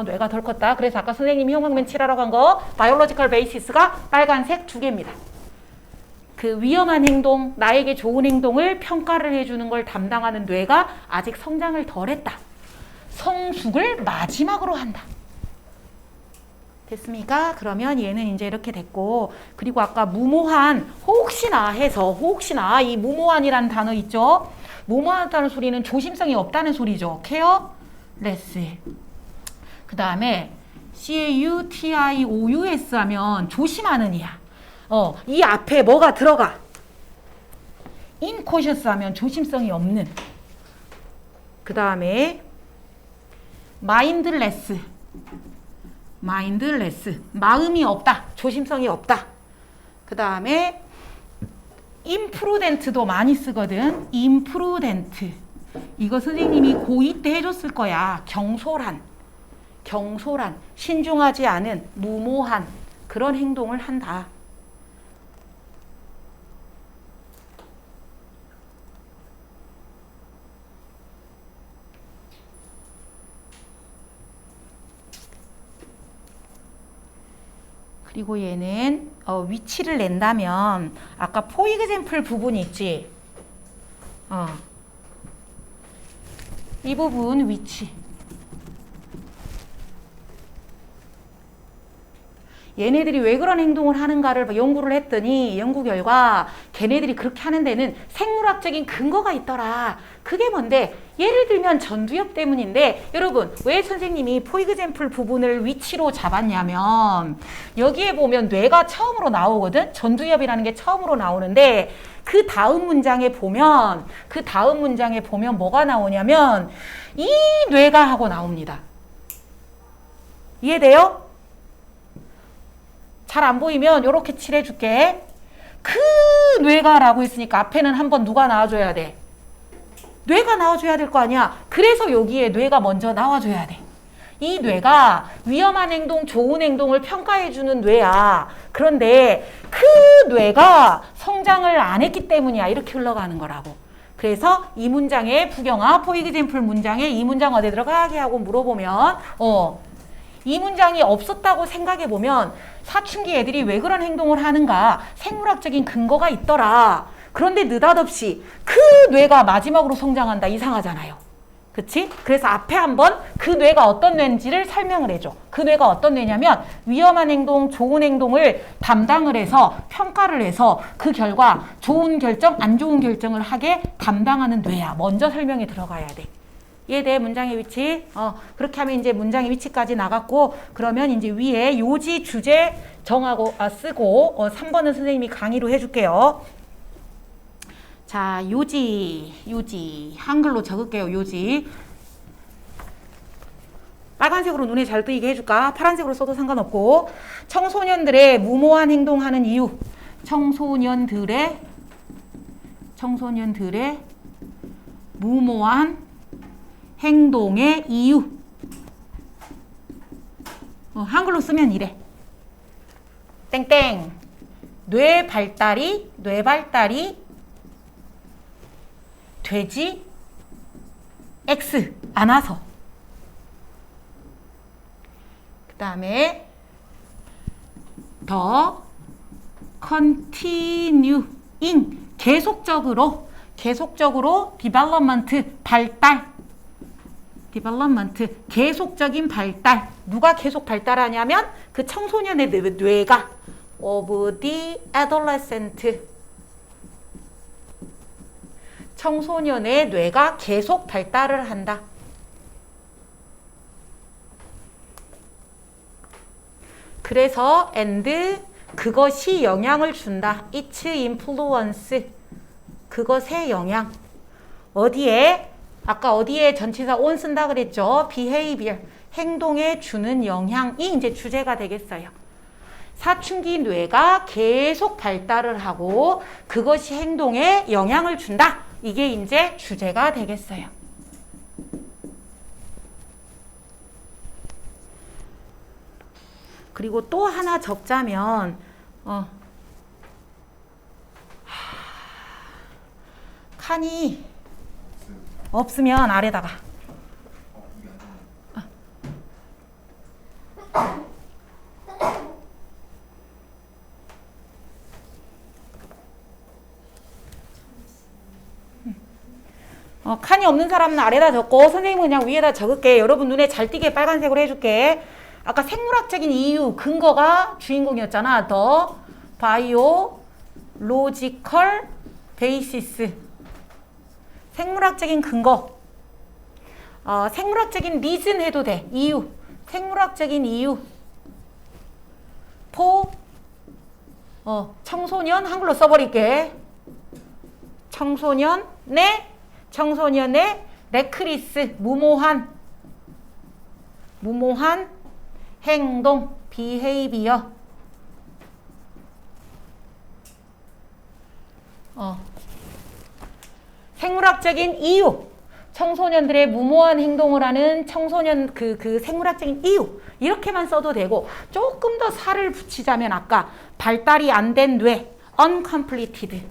뇌가 덜 컸다. 그래서 아까 선생님이 형광펜 칠하라고 한 거 바이올로지컬 베이시스가 빨간색 2개입니다. 그 위험한 행동, 나에게 좋은 행동을 평가를 해주는 걸 담당하는 뇌가 아직 성장을 덜 했다. 성숙을 마지막으로 한다. 됐습니까? 그러면 얘는 이제 이렇게 됐고 그리고 아까 무모한 혹시나 해서 혹시나 이 무모한이라는 단어 있죠? 무모하다는 소리는 조심성이 없다는 소리죠. careless. 그 다음에 cautious 하면 조심하는 이야. 이 앞에 뭐가 들어가? incautious 하면 조심성이 없는. 그 다음에 mindless. 마음이 없다. 조심성이 없다. 그 다음에 imprudent도 많이 쓰거든. imprudent. 이거 선생님이 고2 때 해줬을 거야. 경솔한, 신중하지 않은, 무모한 그런 행동을 한다. 그리고 얘는 위치를 낸다면 아까 for example 부분이 있지. 이 부분 위치. 얘네들이 왜 그런 행동을 하는가를 연구를 했더니 연구 결과 걔네들이 그렇게 하는 데는 생물학적인 근거가 있더라. 그게 뭔데? 예를 들면 전두엽 때문인데 여러분 왜 선생님이 for example 부분을 위치로 잡았냐면 여기에 보면 뇌가 처음으로 나오거든. 전두엽이라는 게 처음으로 나오는데 그 다음 문장에 보면 뭐가 나오냐면 이 뇌가 하고 나옵니다. 이해돼요? 잘 안 보이면 이렇게 칠해줄게. 그 뇌가라고 했으니까 앞에는 한번 누가 나와줘야 돼? 뇌가 나와줘야 될 거 아니야. 그래서 여기에 뇌가 먼저 나와줘야 돼. 이 뇌가 위험한 행동, 좋은 행동을 평가해주는 뇌야. 그런데 그 뇌가 성장을 안 했기 때문이야. 이렇게 흘러가는 거라고. 그래서 이 문장에 부경아, for example 문장에 이 문장 어디 들어가게 하고 물어보면 이 문장이 없었다고 생각해보면 사춘기 애들이 왜 그런 행동을 하는가 생물학적인 근거가 있더라. 그런데 느닷없이 그 뇌가 마지막으로 성장한다. 이상하잖아요. 그치? 그래서 앞에 한번 그 뇌가 어떤 뇌인지를 설명을 해줘. 그 뇌가 어떤 뇌냐면 위험한 행동, 좋은 행동을 담당을 해서 평가를 해서 그 결과 좋은 결정, 안 좋은 결정을 하게 담당하는 뇌야. 먼저 설명이 들어가야 돼. 이해돼? 문장의 위치. 그렇게 하면 이제 문장의 위치까지 나갔고 그러면 이제 위에 요지 주제 정하고 쓰고 3번은 선생님이 강의로 해줄게요. 자, 요지 한글로 적을게요. 요지 빨간색으로 눈에 잘 띄게 해줄까? 파란색으로 써도 상관없고 청소년들의 무모한 행동하는 이유. 청소년들의 무모한 행동의 이유. 한글로 쓰면 이래. 땡땡. 뇌 발달이 되지 X 않아서. 그 다음에 더 continuing 계속적으로 development 계속적인 발달. 누가 계속 발달하냐면 그 청소년의 뇌가 of the adolescent. 청소년의 뇌가 계속 발달을 한다. 그래서 and 그것이 영향을 준다. Its influence. 그것의 영향. 어디에? 아까 어디에 전치사 on 쓴다 그랬죠? behavior. 행동에 주는 영향이 이제 주제가 되겠어요. 사춘기 뇌가 계속 발달을 하고 그것이 행동에 영향을 준다. 이게 이제 주제가 되겠어요. 그리고 또 하나 적자면 칸이 없으면 아래다가 이게 안 되네. 칸이 없는 사람은 아래다 적고 선생님은 그냥 위에다 적을게. 여러분 눈에 잘 띄게 빨간색으로 해줄게. 아까 생물학적인 이유, 근거가 주인공이었잖아. The biological basis. 생물학적인 근거. 생물학적인 reason 해도 돼. 이유. 생물학적인 이유. for 청소년 한글로 써버릴게. 청소년의 레크리스 무모한 행동 비헤이비어. 생물학적인 이유. 청소년들의 무모한 행동을 하는 청소년 그 생물학적인 이유. 이렇게만 써도 되고 조금 더 살을 붙이자면 아까 발달이 안 된 뇌 uncompleted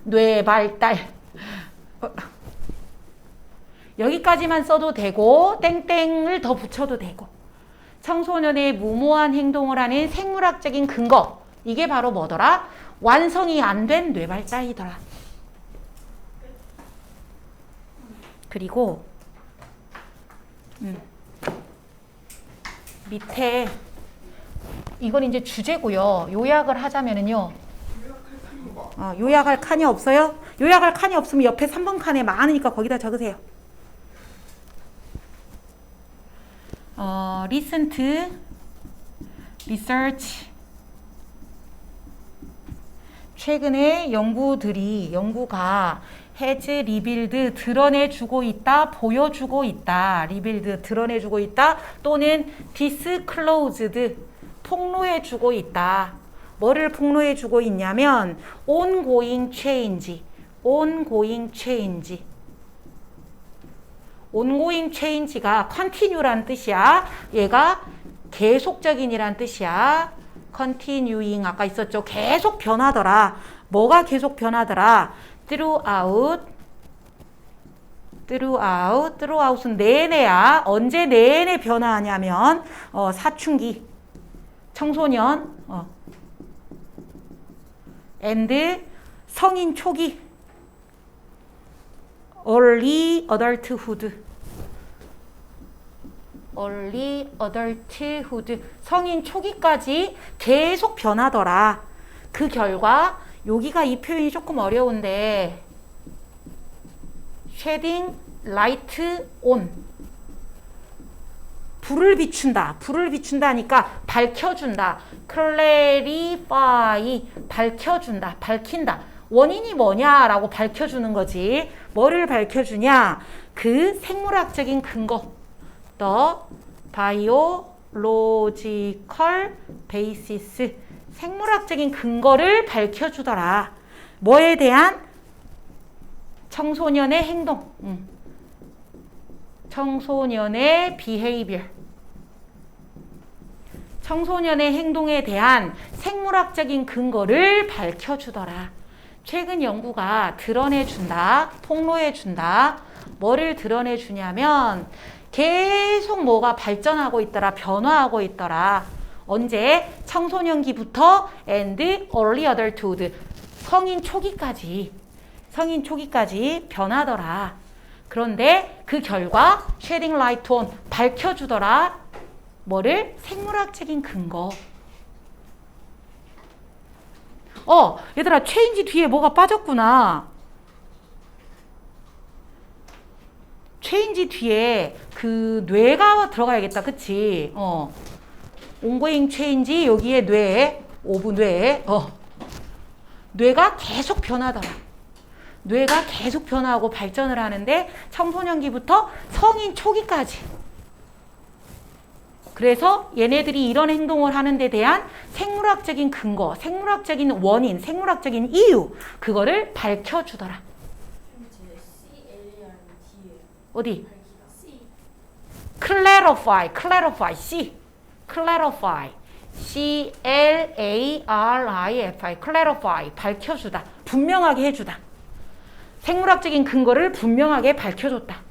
뇌 발달. 여기까지만 써도 되고 땡땡을 더 붙여도 되고 청소년의 무모한 행동을 하는 생물학적인 근거. 이게 바로 뭐더라? 완성이 안 된 뇌발달이더라. 그리고 밑에 이건 이제 주제고요. 요약을 하자면은요. 요약할 칸이 없어요? 요약할 칸이 없으면 옆에 3번 칸에 많으니까 거기다 적으세요. recent research. 최근에 연구가 has revealed 드러내주고 있다, 보여주고 있다, revealed 드러내주고 있다, 또는 disclosed 폭로해주고 있다. 뭐를 폭로해주고 있냐면 ongoing change가 continue란 뜻이야. 얘가 계속적인이란 뜻이야. continuing 아까 있었죠. 계속 변하더라. 뭐가 계속 변하더라? throughout은 내내야. 언제 내내 변화하냐면 사춘기, 청소년, and 성인 초기, early adulthood, 성인 초기까지 계속 변하더라. 그 결과 여기가 이 표현이 조금 어려운데 shedding light on 불을 비춘다니까 밝혀준다. clarify 밝힌다. 원인이 뭐냐라고 밝혀주는 거지. 뭐를 밝혀주냐? 그 생물학적인 근거. The biological basis. 생물학적인 근거를 밝혀주더라. 뭐에 대한? 청소년의 행동. 청소년의 behavior. 청소년의 행동에 대한 생물학적인 근거를 밝혀주더라. 최근 연구가 드러내준다, 폭로해준다. 뭐를 드러내주냐면 계속 뭐가 발전하고 있더라, 변화하고 있더라. 언제? 청소년기부터 and early adulthood, 성인 초기까지 변하더라. 그런데 그 결과 shedding light on 밝혀주더라. 뭐를? 생물학적인 근거. 얘들아 change 뒤에 뭐가 빠졌구나. change 뒤에 그 뇌가 들어가야겠다. 그치? ongoing change 여기에 뇌, 오브 뇌. 뇌가 계속 변하더라. 뇌가 계속 변화하고 발전을 하는데 청소년기부터 성인 초기까지. 그래서 얘네들이 이런 행동을 하는 데 대한 생물학적인 근거, 생물학적인 원인, 생물학적인 이유 그거를 밝혀주더라. 어디? clarify, clarify, C. clarify. C-L-A-R-I-F-I. clarify. 밝혀주다. 분명하게 해주다. 생물학적인 근거를 분명하게 밝혀줬다.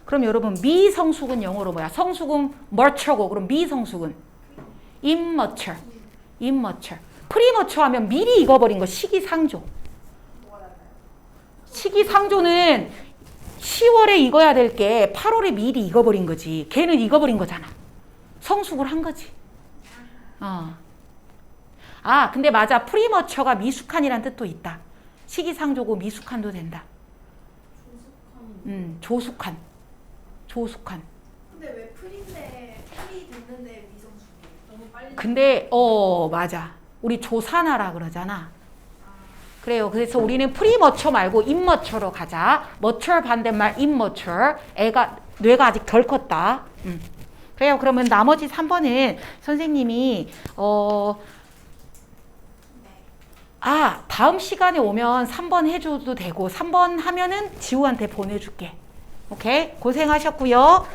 그럼 여러분 미성숙은 영어로 뭐야? 성숙은 mature고 그럼 미성숙은 immature. immature. premature 하면 미리 익어버린 거 시기상조. 시기상조는 10월에 익어야 될 게 8월에 미리 익어버린 거지. 걔는 익어버린 거잖아. 성숙을 한 거지. 근데 맞아. 프리머처가 미숙한이란 뜻도 있다. 시기상조고 미숙한도 된다. 조숙한. 조숙한. 근데 왜 풀인데 풀이 됐는데 미성숙이에요? 너무 빨리. 근데 맞아. 우리 조사나라 그러잖아. 그래요. 그래서 우리는 프리머처 말고 임머처로 가자. 머처 반대말 임머처. 뇌가 아직 덜 컸다. 그래요. 그러면 나머지 3번은 선생님이 다음 시간에 오면 3번 해줘도 되고 3번 하면은 지우한테 보내줄게. 오케이? 고생하셨고요.